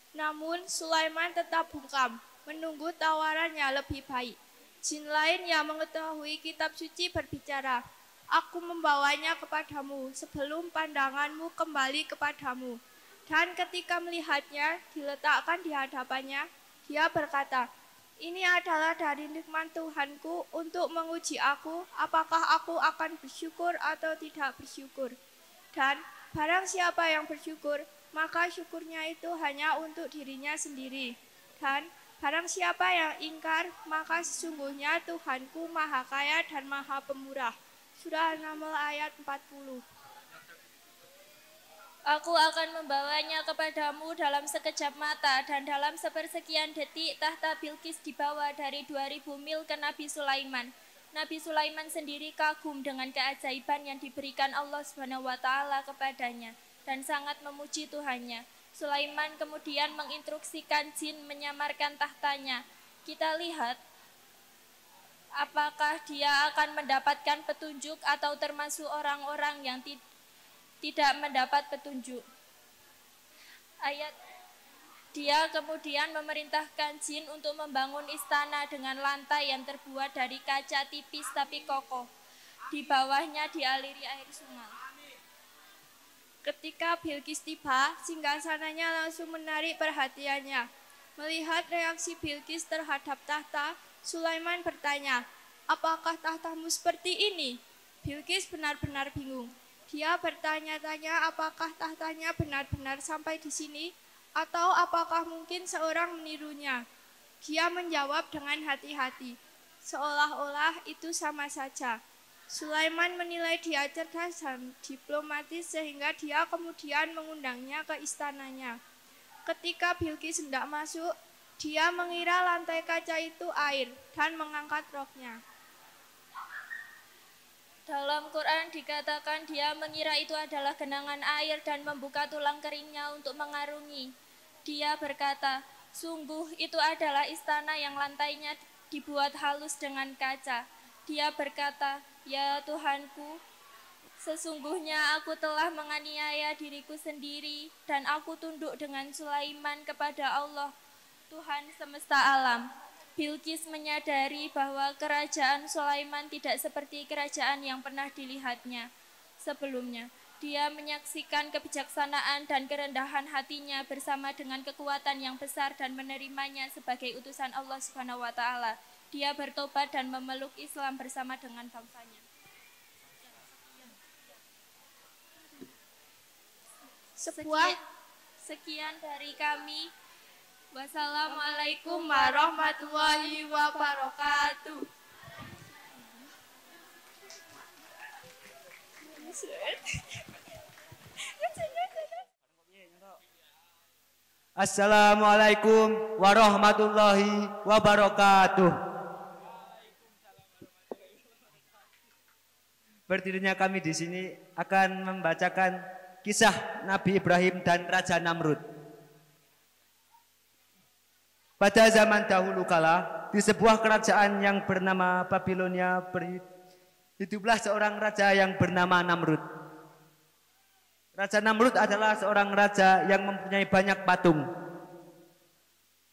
Namun Sulaiman tetap bungkam, menunggu tawarannya lebih baik. Jin lain yang mengetahui kitab suci berbicara, aku membawanya kepadamu sebelum pandanganmu kembali kepadamu. Dan ketika melihatnya diletakkan di hadapannya, dia berkata, ini adalah dari nikmat Tuhanku untuk menguji aku, apakah aku akan bersyukur atau tidak bersyukur. Dan barang siapa yang bersyukur, maka syukurnya itu hanya untuk dirinya sendiri. Dan barang siapa yang ingkar, maka sesungguhnya Tuhanku maha kaya dan maha pemurah. Surah An-Naml ayat 40. Aku akan membawanya kepadamu dalam sekejap mata dan dalam sepersekian detik tahta Bilqis dibawa dari 2000 mil ke Nabi Sulaiman. Nabi Sulaiman sendiri kagum dengan keajaiban yang diberikan Allah SWT kepadanya dan sangat memuji Tuhannya. Sulaiman kemudian menginstruksikan jin menyamarkan tahtanya. Kita lihat apakah dia akan mendapatkan petunjuk atau termasuk orang-orang yang tidak mendapat petunjuk. Dia kemudian memerintahkan jin untuk membangun istana dengan lantai yang terbuat dari kaca tipis tapi kokoh. Di bawahnya dialiri air sungai. Ketika Bilqis tiba, singgasananya langsung menarik perhatiannya. Melihat reaksi Bilqis terhadap tahta, Sulaiman bertanya, apakah tahtamu seperti ini? Bilqis benar-benar bingung. Dia bertanya-tanya apakah tahtanya benar-benar sampai di sini, atau apakah mungkin seorang menirunya. Dia menjawab dengan hati-hati, seolah-olah itu sama saja. Sulaiman menilai dia cerdas dan diplomatis sehingga dia kemudian mengundangnya ke istananya. Ketika Bilqis hendak masuk, dia mengira lantai kaca itu air dan mengangkat roknya. Dalam Quran dikatakan dia mengira itu adalah genangan air dan membuka tulang keringnya untuk mengarungi. Dia berkata, sungguh itu adalah istana yang lantainya dibuat halus dengan kaca. Dia berkata, ya Tuhanku, sesungguhnya aku telah menganiaya diriku sendiri dan aku tunduk dengan Sulaiman kepada Allah, Tuhan semesta alam. Bilqis menyadari bahwa kerajaan Sulaiman tidak seperti kerajaan yang pernah dilihatnya sebelumnya. Dia menyaksikan kebijaksanaan dan kerendahan hatinya bersama dengan kekuatan yang besar dan menerimanya sebagai utusan Allah Subhanahu wa taala. Dia bertobat dan memeluk Islam bersama dengan bangsanya. Sekian dari kami. Wassalamualaikum warahmatullahi wabarakatuh. Assalamualaikum warahmatullahi wabarakatuh. Berdirinya kami di sini akan membacakan kisah Nabi Ibrahim dan Raja Namrud. Pada zaman dahulu kala, di sebuah kerajaan yang bernama Babilonia, hiduplah seorang raja yang bernama Namrud. Raja Namrud adalah seorang raja yang mempunyai banyak patung.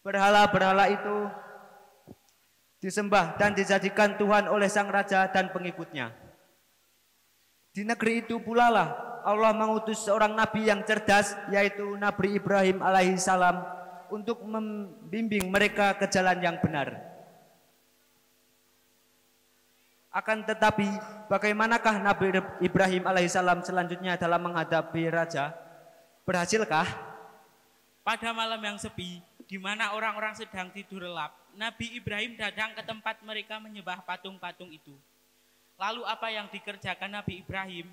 Berhala-berhala itu disembah dan dijadikan Tuhan oleh sang raja dan pengikutnya. Di negeri itu pula lah Allah mengutus seorang nabi yang cerdas, yaitu Nabi Ibrahim alaihissalam, untuk membimbing mereka ke jalan yang benar. Akan tetapi, bagaimanakah Nabi Ibrahim alaihissalam selanjutnya dalam menghadapi raja? Berhasilkah? Pada malam yang sepi, di mana orang-orang sedang tidur lelap, Nabi Ibrahim datang ke tempat mereka menyembah patung-patung itu. Lalu apa yang dikerjakan Nabi Ibrahim?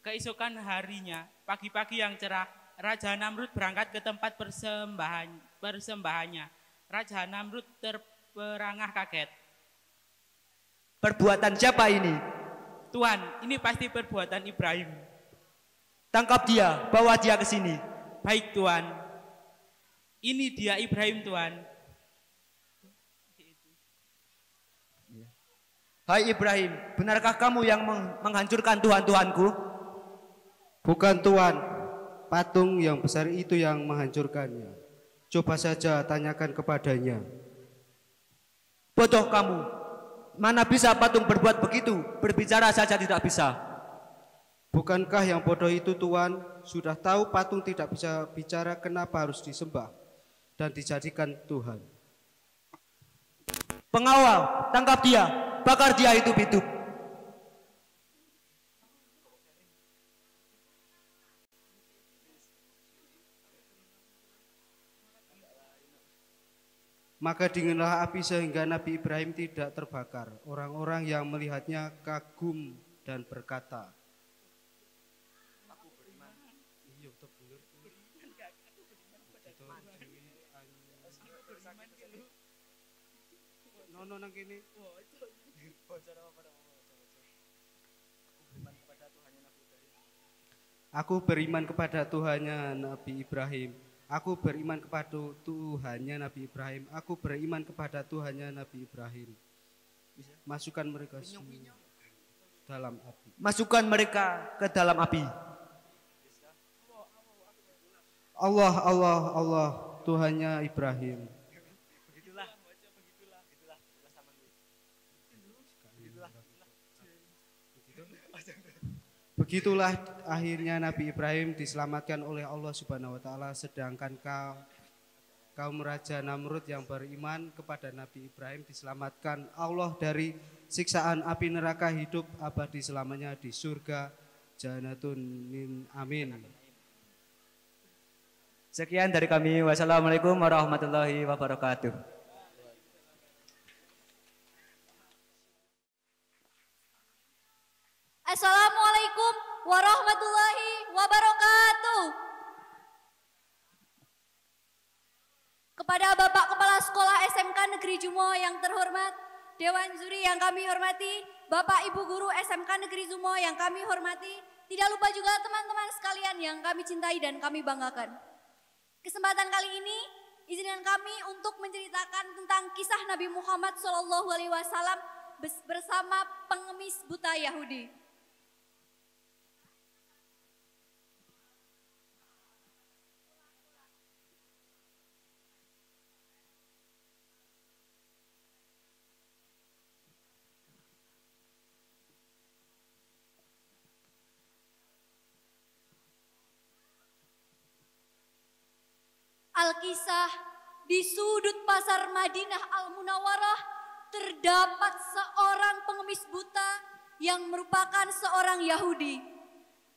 Keesokan harinya, pagi-pagi yang cerah, Raja Namrud berangkat ke tempat persembahannya. Raja Namrud terperangah kaget. Perbuatan siapa ini? Tuhan, ini pasti perbuatan Ibrahim. Tangkap dia, bawa dia ke sini. Baik Tuhan. Ini dia Ibrahim Tuhan. Hai Ibrahim, benarkah kamu yang menghancurkan Tuhan-Tuhanku? Bukan Tuhan, patung yang besar itu yang menghancurkannya. Coba saja tanyakan kepadanya. Bodoh kamu, mana bisa patung berbuat begitu? Berbicara saja tidak bisa. Bukankah yang bodoh itu Tuhan? Sudah tahu patung tidak bisa bicara, kenapa harus disembah dan dijadikan Tuhan? Pengawal, tangkap dia, bakar dia hidup-hidup. Maka dinginlah api sehingga Nabi Ibrahim tidak terbakar. Orang-orang yang melihatnya kagum dan berkata, Aku beriman kepada Tuhannya Nabi Ibrahim. Aku beriman kepada Tuhannya Nabi Ibrahim. Aku beriman kepada Tuhannya Nabi Ibrahim. Masukkan mereka dalam api. Masukkan mereka ke dalam api. Allah, Allah, Allah, Tuhannya Ibrahim. Begitulah akhirnya Nabi Ibrahim diselamatkan oleh Allah Subhanahu wa taala, sedangkan kaum Raja Namrud yang beriman kepada Nabi Ibrahim diselamatkan Allah dari siksaan api neraka hidup abadi selamanya di surga Jannatun Amin. Sekian dari kami. Wassalamualaikum warahmatullahi wabarakatuh. Assalamualaikum warahmatullahi wabarakatuh. Kepada Bapak Kepala Sekolah SMK Negeri Jumo yang terhormat, Dewan Juri yang kami hormati, Bapak Ibu Guru SMK Negeri Jumo yang kami hormati, tidak lupa juga teman-teman sekalian yang kami cintai dan kami banggakan. Kesempatan kali ini, izinkan kami untuk menceritakan tentang kisah Nabi Muhammad SAW bersama pengemis buta Yahudi. Alkisah, di sudut pasar Madinah Al-Munawwarah terdapat seorang pengemis buta yang merupakan seorang Yahudi.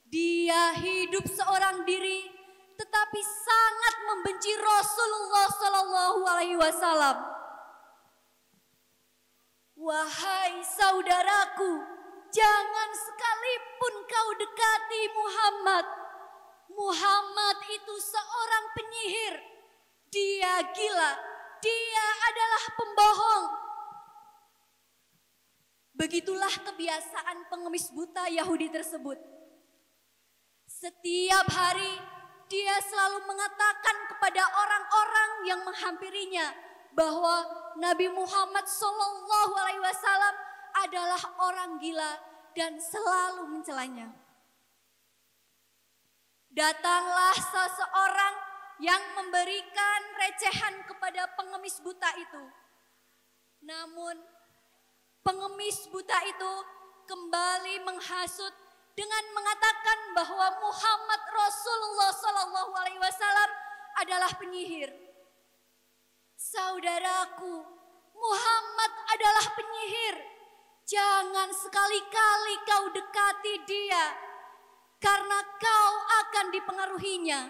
Dia hidup seorang diri tetapi sangat membenci Rasulullah SAW. Wahai saudaraku, jangan sekalipun kau dekati Muhammad. Muhammad itu seorang penyihir. Dia gila. Dia adalah pembohong. Begitulah kebiasaan pengemis buta Yahudi tersebut. Setiap hari dia selalu mengatakan kepada orang-orang yang menghampirinya bahwa Nabi Muhammad SAW adalah orang gila dan selalu mencelanya. Datanglah seseorang yang memberikan recehan kepada pengemis buta itu. Namun pengemis buta itu kembali menghasut dengan mengatakan bahwa Muhammad Rasulullah SAW adalah penyihir. Saudaraku, Muhammad adalah penyihir. Jangan sekali-kali kau dekati dia, karena kau akan dipengaruhinya.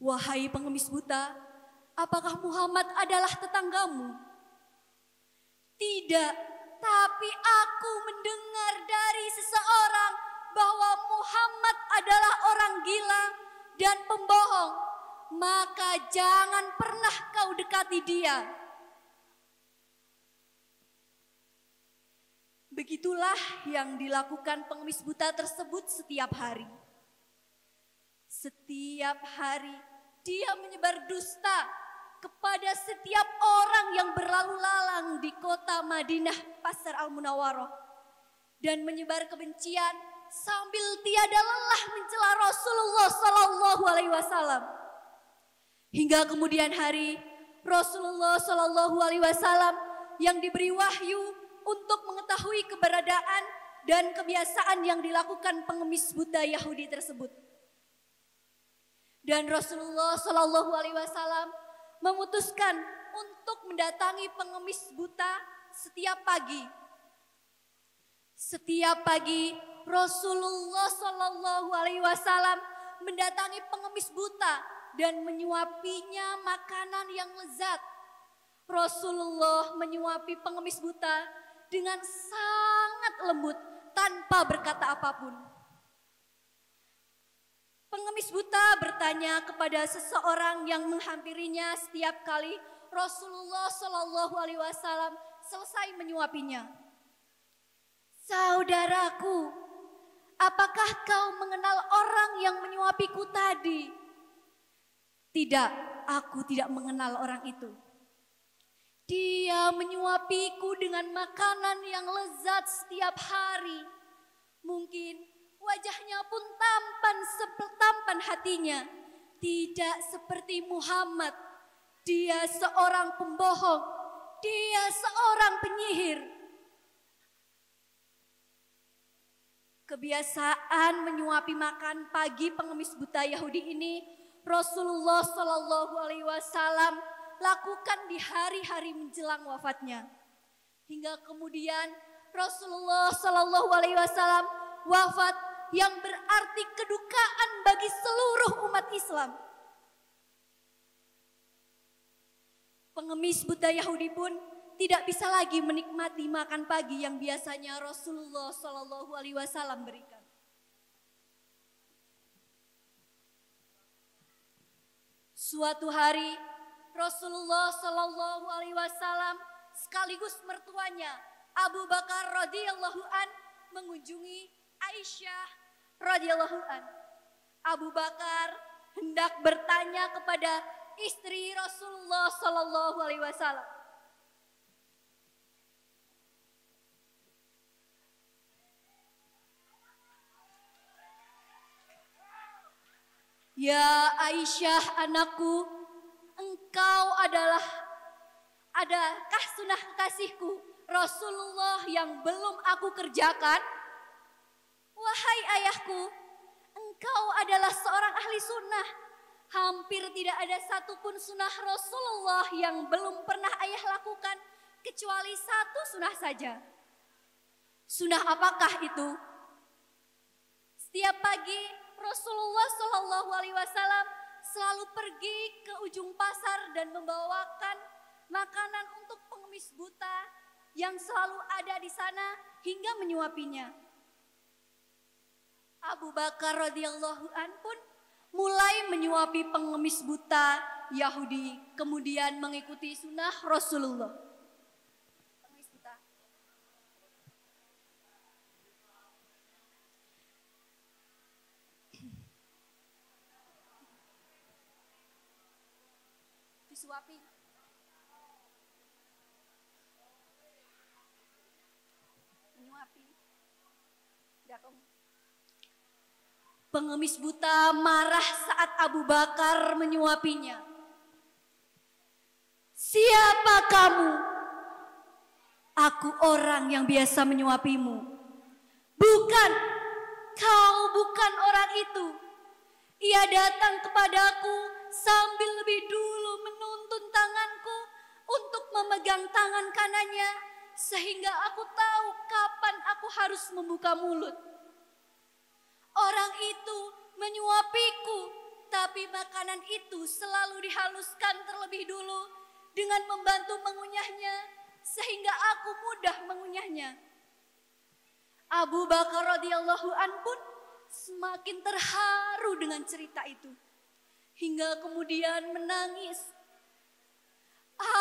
Wahai pengemis buta, apakah Muhammad adalah tetanggamu? Tidak, tapi aku mendengar dari seseorang bahwa Muhammad adalah orang gila dan pembohong. Maka jangan pernah kau dekati dia. Begitulah yang dilakukan pengemis buta tersebut setiap hari. Setiap hari dia menyebar dusta kepada setiap orang yang berlalu lalang di kota Madinah Pasar Al-Munawwarah dan menyebar kebencian sambil tiada lelah mencela Rasulullah SAW. Hingga kemudian hari Rasulullah SAW yang diberi wahyu untuk mengetahui keberadaan dan kebiasaan yang dilakukan pengemis buta Yahudi tersebut. Dan Rasulullah SAW memutuskan untuk mendatangi pengemis buta setiap pagi. Setiap pagi Rasulullah SAW mendatangi pengemis buta dan menyuapinya makanan yang lezat. Rasulullah menyuapi pengemis buta dengan sangat lembut tanpa berkata apapun. Pengemis buta bertanya kepada seseorang yang menghampirinya setiap kali Rasulullah SAW selesai menyuapinya. Saudaraku, apakah kau mengenal orang yang menyuapiku tadi? Tidak, aku tidak mengenal orang itu. Dia menyuapiku dengan makanan yang lezat setiap hari. Mungkin wajahnya pun tampan hatinya. Tidak seperti Muhammad. Dia seorang pembohong. Dia seorang penyihir. Kebiasaan menyuapi makan pagi pengemis buta Yahudi ini Rasulullah SAW lakukan di hari-hari menjelang wafatnya. Hingga kemudian Rasulullah SAW wafat yang berarti kedukaan bagi seluruh umat Islam. Pengemis buta Yahudi pun tidak bisa lagi menikmati makan pagi yang biasanya Rasulullah Shallallahu Alaihi Wasallam berikan. Suatu hari Rasulullah Shallallahu Alaihi Wasallam sekaligus mertuanya Abu Bakar radhiyallahu an mengunjungi Aisyah radhiyallahu an. Abu Bakar hendak bertanya kepada istri Rasulullah Shallallahu Alaihi Wasallam. Ya Aisyah anakku, adakah sunnah kekasihku Rasulullah yang belum aku kerjakan? Wahai ayahku, engkau adalah seorang ahli sunnah. Hampir tidak ada satupun sunnah Rasulullah yang belum pernah ayah lakukan, kecuali satu sunnah saja. Sunnah apakah itu? Setiap pagi Rasulullah Shallallahu Alaihi Wasallam selalu pergi ke ujung pasar dan membawakan makanan untuk pengemis buta yang selalu ada di sana hingga menyuapinya. Abu Bakar radhiyallahu an pun mulai menyuapi pengemis buta Yahudi, kemudian mengikuti sunnah Rasulullah. Pengemis buta. Disuapi. Menyuapi. Pengemis buta marah saat Abu Bakar menyuapinya. Siapa kamu? Aku orang yang biasa menyuapimu. Bukan, kau bukan orang itu. Ia datang kepadaku sambil lebih dulu menuntun tanganku untuk memegang tangan kanannya, sehingga aku tahu kapan aku harus membuka mulut. Orang itu menyuapiku, tapi makanan itu selalu dihaluskan terlebih dulu dengan membantu mengunyahnya, sehingga aku mudah mengunyahnya. Abu Bakar radhiyallahu an pun semakin terharu dengan cerita itu, hingga kemudian menangis.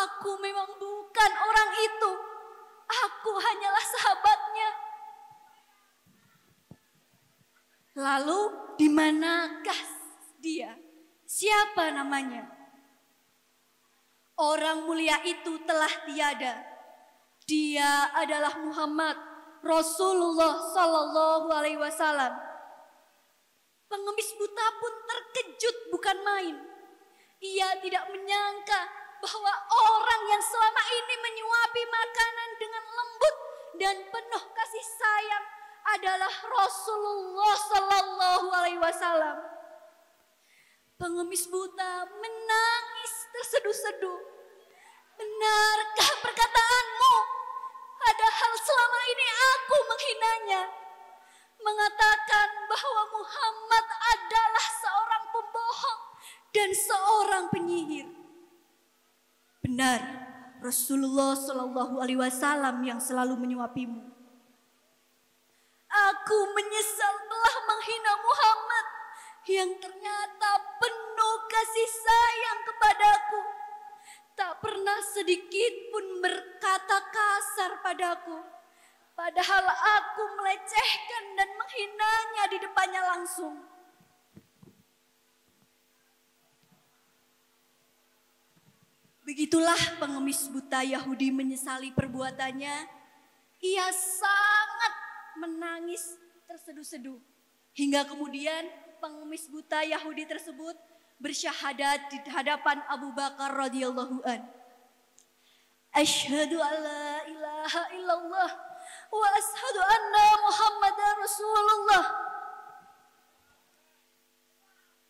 Aku memang bukan orang itu, aku hanyalah sahabatnya. Lalu di manakah dia? Siapa namanya? Orang mulia itu telah tiada. Dia adalah Muhammad Rasulullah Sallallahu Alaihi Wasallam. Pengemis buta pun terkejut bukan main. Ia tidak menyangka bahwa orang yang selama ini menyuapi makanan dengan lembut dan penuh kasih sayang adalah Rasulullah Sallallahu Alaihi Wasallam. Pengemis buta menangis terseduh-seduh. Benarkah perkataanmu? Padahal selama ini aku menghinanya. Mengatakan bahwa Muhammad adalah seorang pembohong dan seorang penyihir. Benar, Rasulullah Sallallahu Alaihi Wasallam yang selalu menyuapimu. Aku menyesal telah menghina Muhammad yang ternyata penuh kasih sayang kepadaku. Tak pernah sedikit pun berkata kasar padaku. Padahal aku melecehkan dan menghinanya di depannya langsung. Begitulah pengemis buta Yahudi menyesali perbuatannya. Ia sangat menangis terseduh-seduh. Hingga kemudian pengemis buta Yahudi tersebut bersyahadat di hadapan Abu Bakar radhiyallahu an. Asyhadu an la ilaha illallah wa asyhadu anna Muhammadar Rasulullah.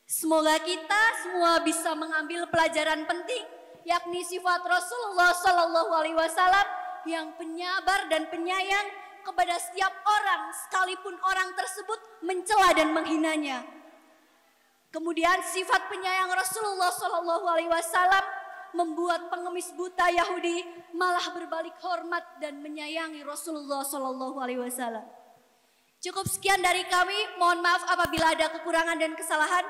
Semoga kita semua bisa mengambil pelajaran penting, yakni sifat Rasulullah Sallallahu Alaihi Wasallam yang penyabar dan penyayang kepada setiap orang, sekalipun orang tersebut mencela dan menghinanya. Kemudian sifat penyayang Rasulullah Sallallahu Alaihi Wasallam membuat pengemis buta Yahudi malah berbalik hormat dan menyayangi Rasulullah Shallallahu Alaihi Wasallam. Cukup sekian dari kami. Mohon maaf apabila ada kekurangan dan kesalahan.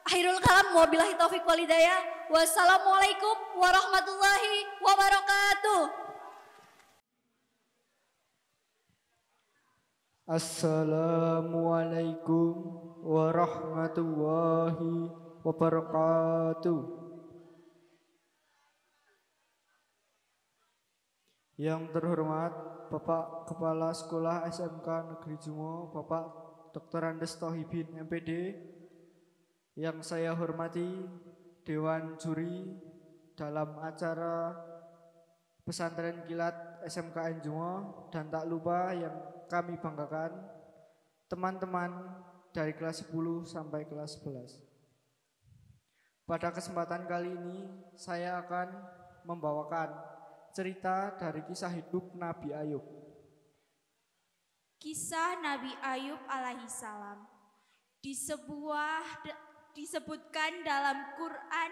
Akhirul kalam, wabillahi taufiq wal hidayah. Wassalamualaikum warahmatullahi wabarakatuh. Assalamualaikum warahmatullahi wabarakatuh. Yang terhormat Bapak Kepala Sekolah SMK Negeri Jumo, Bapak Dr. Andes Tohibin MPD. Yang saya hormati Dewan Juri dalam acara Pesantren Kilat SMKN Jumo, dan tak lupa yang kami banggakan teman-teman dari kelas 10 sampai kelas 11. Pada kesempatan kali ini saya akan membawakan cerita dari kisah hidup Nabi Ayub. Kisah Nabi Ayub alaihissalam disebutkan dalam Quran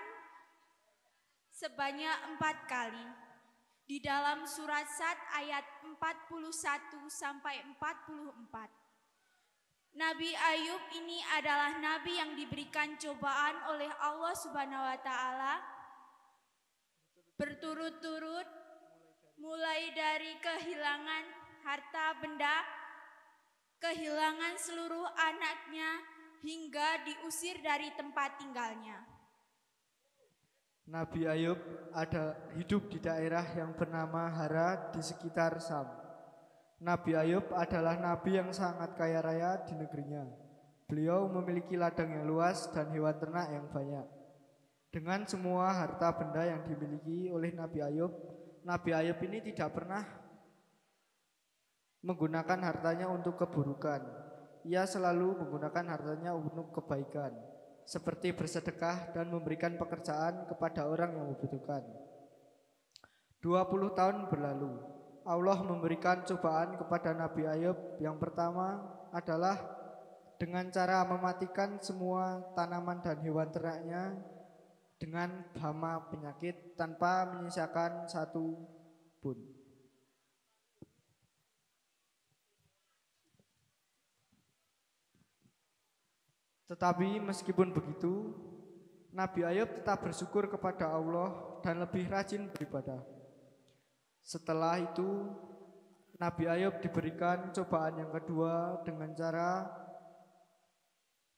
sebanyak 4 kali. Di dalam surat Sad ayat 41 sampai 44. Nabi Ayub ini adalah nabi yang diberikan cobaan oleh Allah Subhanahu wa taala berturut-turut, mulai dari kehilangan harta benda, kehilangan seluruh anaknya, hingga diusir dari tempat tinggalnya. Nabi Ayub hidup di daerah yang bernama Hara di sekitar Sam. Nabi Ayub adalah nabi yang sangat kaya raya di negerinya. Beliau memiliki ladang yang luas dan hewan ternak yang banyak. Dengan semua harta benda yang dimiliki oleh Nabi Ayub ini tidak pernah menggunakan hartanya untuk keburukan. Ia selalu menggunakan hartanya untuk kebaikan, seperti bersedekah dan memberikan pekerjaan kepada orang yang membutuhkan. 20 tahun berlalu, Allah memberikan cobaan kepada Nabi Ayub. Yang pertama adalah dengan cara mematikan semua tanaman dan hewan ternaknya dengan hama penyakit tanpa menyisakan satu pun. Tetapi meskipun begitu, Nabi Ayub tetap bersyukur kepada Allah dan lebih rajin beribadah. Setelah itu, Nabi Ayub diberikan cobaan yang kedua dengan cara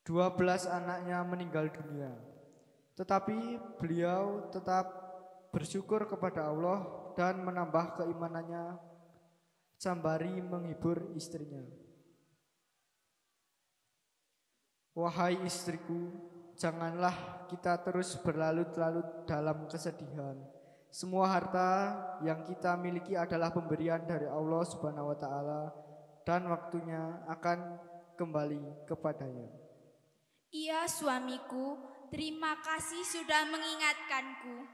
12 anaknya meninggal dunia. Tetapi beliau tetap bersyukur kepada Allah dan menambah keimanannya sembari menghibur istrinya. Wahai istriku, janganlah kita terus berlarut-larut dalam kesedihan. Semua harta yang kita miliki adalah pemberian dari Allah Subhanahu wa taala dan waktunya akan kembali kepadanya. Iya suamiku, terima kasih sudah mengingatkanku.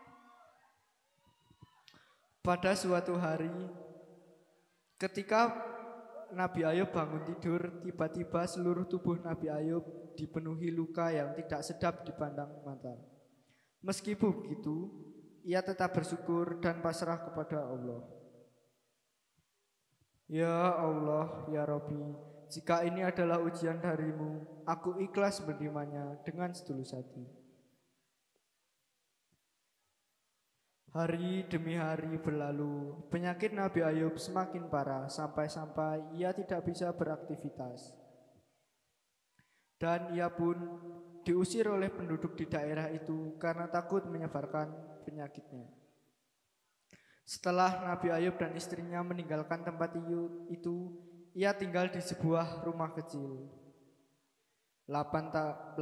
Pada suatu hari, ketika Nabi Ayub bangun tidur, tiba-tiba seluruh tubuh Nabi Ayub dipenuhi luka yang tidak sedap dipandang mata. Meskipun begitu, ia tetap bersyukur dan pasrah kepada Allah. Ya Allah, ya Rabbi, jika ini adalah ujian darimu, aku ikhlas menerimanya dengan setulus hati. Hari demi hari berlalu, penyakit Nabi Ayub semakin parah sampai-sampai ia tidak bisa beraktivitas. Dan ia pun diusir oleh penduduk di daerah itu karena takut menyebarkan penyakitnya. Setelah Nabi Ayub dan istrinya meninggalkan tempat itu, ia tinggal di sebuah rumah kecil. 18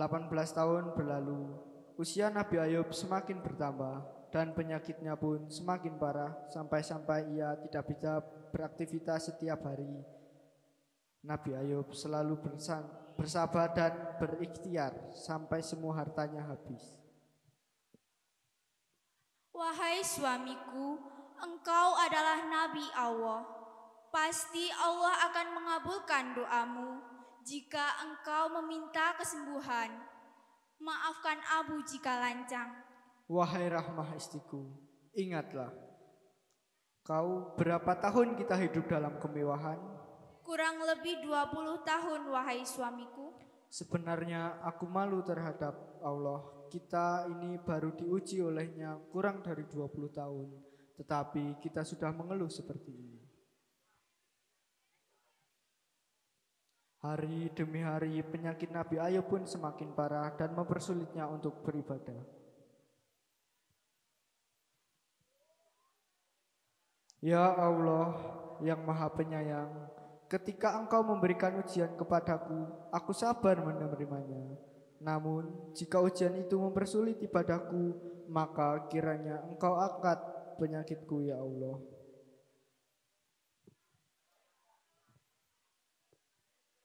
tahun berlalu, usia Nabi Ayub semakin bertambah dan penyakitnya pun semakin parah sampai-sampai ia tidak bisa beraktivitas setiap hari. Nabi Ayub selalu bersabar dan berikhtiar sampai semua hartanya habis. Wahai suamiku, engkau adalah Nabi Allah. Pasti Allah akan mengabulkan doamu jika engkau meminta kesembuhan. Maafkan Abu jika lancang. Wahai Rahmah istriku, ingatlah, kau berapa tahun kita hidup dalam kemewahan? Kurang lebih 20 tahun, wahai suamiku. Sebenarnya aku malu terhadap Allah. Kita ini baru diuji olehnya kurang dari 20 tahun, tetapi kita sudah mengeluh seperti ini. Hari demi hari penyakit Nabi Ayub pun semakin parah dan mempersulitnya untuk beribadah. Ya Allah yang Maha Penyayang, ketika Engkau memberikan ujian kepadaku, aku sabar menerimanya. Namun, jika ujian itu mempersulit ibadahku, maka kiranya Engkau angkat penyakitku, ya Allah.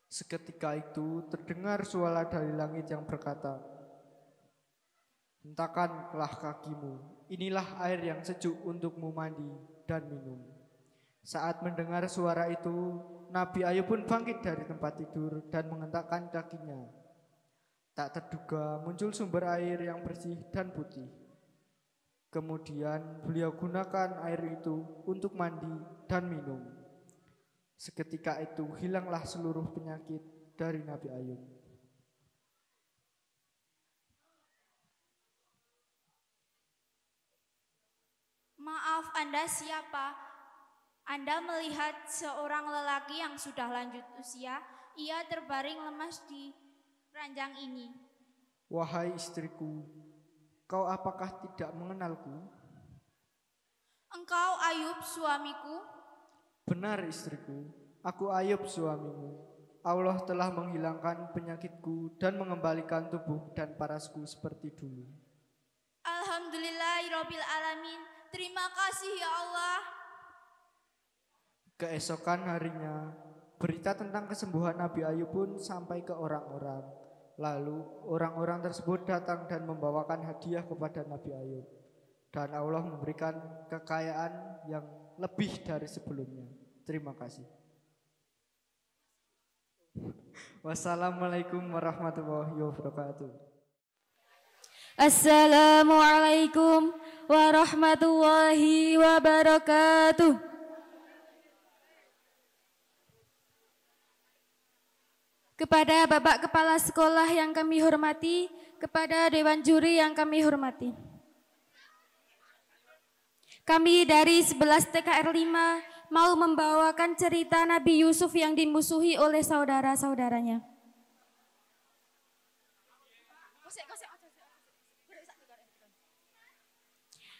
Seketika itu terdengar suara dari langit yang berkata, "Hentakanlah kakimu, inilah air yang sejuk untukmu mandi dan minum." Saat mendengar suara itu, Nabi Ayub pun bangkit dari tempat tidur dan menghentakkan kakinya. Tak terduga muncul sumber air yang bersih dan putih. Kemudian beliau gunakan air itu untuk mandi dan minum. Seketika itu hilanglah seluruh penyakit dari Nabi Ayub. Maaf, Anda siapa? Anda melihat seorang lelaki yang sudah lanjut usia. Ia terbaring lemas di ranjang ini. Wahai istriku, kau apakah tidak mengenalku? Engkau Ayub suamiku? Benar istriku, aku Ayub suamimu. Allah telah menghilangkan penyakitku dan mengembalikan tubuh dan parasku seperti dulu. Alhamdulillahirabbil alamin. Terima kasih ya Allah. Keesokan harinya, berita tentang kesembuhan Nabi Ayub pun sampai ke orang-orang. Lalu orang-orang tersebut datang dan membawakan hadiah kepada Nabi Ayub. Dan Allah memberikan kekayaan yang lebih dari sebelumnya. Terima kasih. Wassalamualaikum warahmatullahi wabarakatuh. Assalamualaikum warahmatullahi wabarakatuh. Kepada Bapak Kepala Sekolah yang kami hormati, kepada Dewan Juri yang kami hormati. Kami dari 11 TKR 5 mau membawakan cerita Nabi Yusuf yang dimusuhi oleh saudara-saudaranya.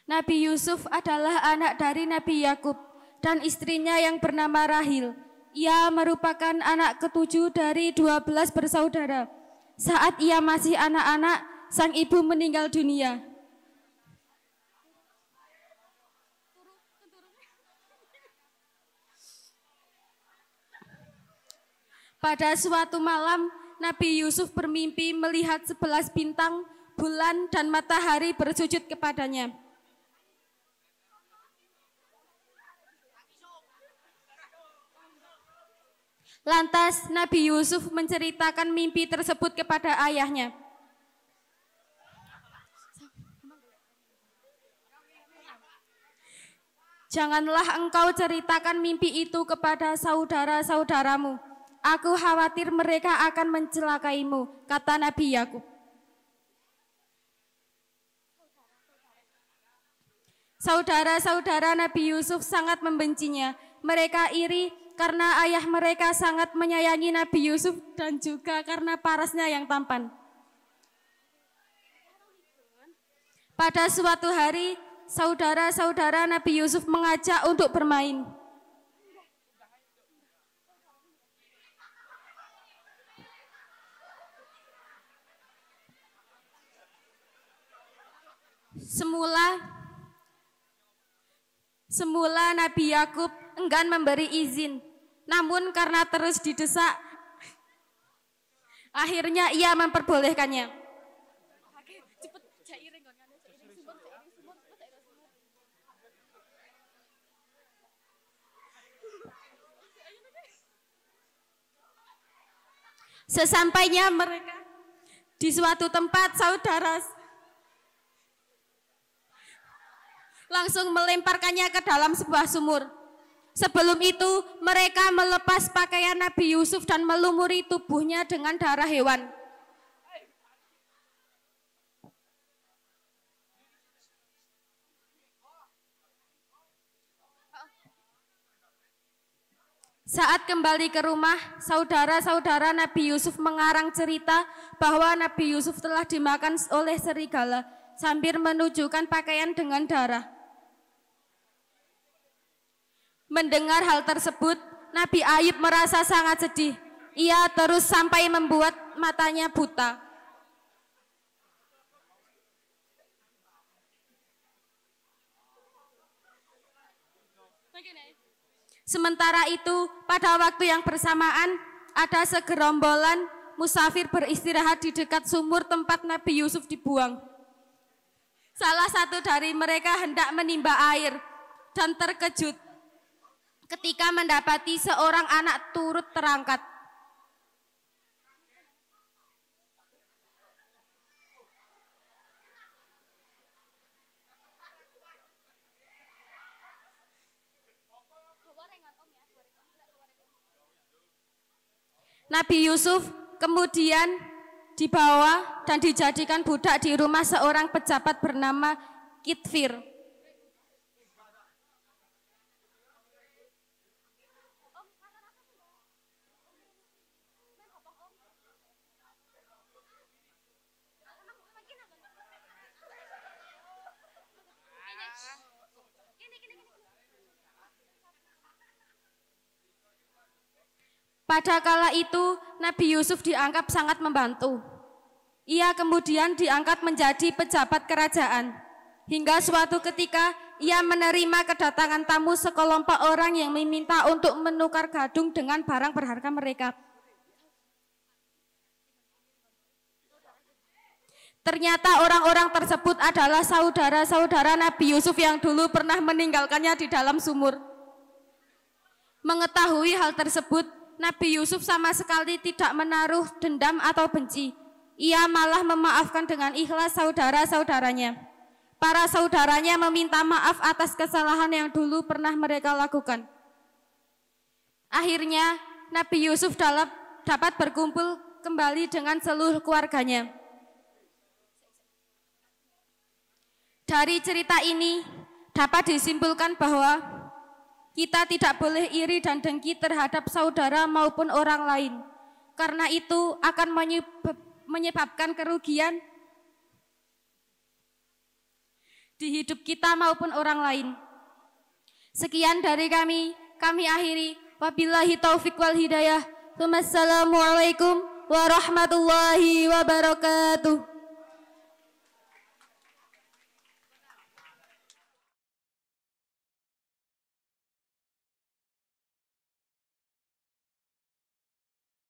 Nabi Yusuf adalah anak dari Nabi Yakub dan istrinya yang bernama Rahil. Ia merupakan anak ketujuh dari 12 bersaudara. Saat ia masih anak-anak, sang ibu meninggal dunia. Pada suatu malam, Nabi Yusuf bermimpi melihat 11 bintang, bulan, dan matahari bersujud kepadanya. Lantas Nabi Yusuf menceritakan mimpi tersebut kepada ayahnya. Janganlah engkau ceritakan mimpi itu kepada saudara-saudaramu. Aku khawatir mereka akan mencelakaimu, kata Nabi Yakub. Saudara-saudara Nabi Yusuf sangat membencinya. Mereka iri karena ayah mereka sangat menyayangi Nabi Yusuf dan juga karena parasnya yang tampan. Pada suatu hari, saudara-saudara Nabi Yusuf mengajak untuk bermain. Semula Nabi Yakub enggan memberi izin, namun karena terus didesak, akhirnya ia memperbolehkannya. Sesampainya mereka di suatu tempat, langsung melemparkannya ke dalam sebuah sumur. Sebelum itu, mereka melepas pakaian Nabi Yusuf dan melumuri tubuhnya dengan darah hewan. Saat kembali ke rumah, saudara-saudara Nabi Yusuf mengarang cerita bahwa Nabi Yusuf telah dimakan oleh serigala sambil menunjukkan pakaian dengan darah. Mendengar hal tersebut, Nabi Ayub merasa sangat sedih. Ia terus sampai membuat matanya buta. Sementara itu, pada waktu yang bersamaan, ada segerombolan musafir beristirahat di dekat sumur tempat Nabi Yusuf dibuang. Salah satu dari mereka hendak menimba air dan terkejut ketika mendapati seorang anak turut terangkat. Nabi Yusuf kemudian dibawa dan dijadikan budak di rumah seorang pejabat bernama Kitfir. Pada kala itu, Nabi Yusuf dianggap sangat membantu. Ia kemudian diangkat menjadi pejabat kerajaan. Hingga suatu ketika, ia menerima kedatangan tamu sekelompok orang yang meminta untuk menukar gadung dengan barang berharga mereka. Ternyata orang-orang tersebut adalah saudara-saudara Nabi Yusuf yang dulu pernah meninggalkannya di dalam sumur. Mengetahui hal tersebut, Nabi Yusuf sama sekali tidak menaruh dendam atau benci. Ia malah memaafkan dengan ikhlas saudara-saudaranya. Para saudaranya meminta maaf atas kesalahan yang dulu pernah mereka lakukan. Akhirnya, Nabi Yusuf dapat berkumpul kembali dengan seluruh keluarganya. Dari cerita ini, dapat disimpulkan bahwa kita tidak boleh iri dan dengki terhadap saudara maupun orang lain. Karena itu akan menyebabkan kerugian di hidup kita maupun orang lain. Sekian dari kami akhiri. Wabillahi taufiq wal hidayah. Wassalamualaikum warahmatullahi wabarakatuh.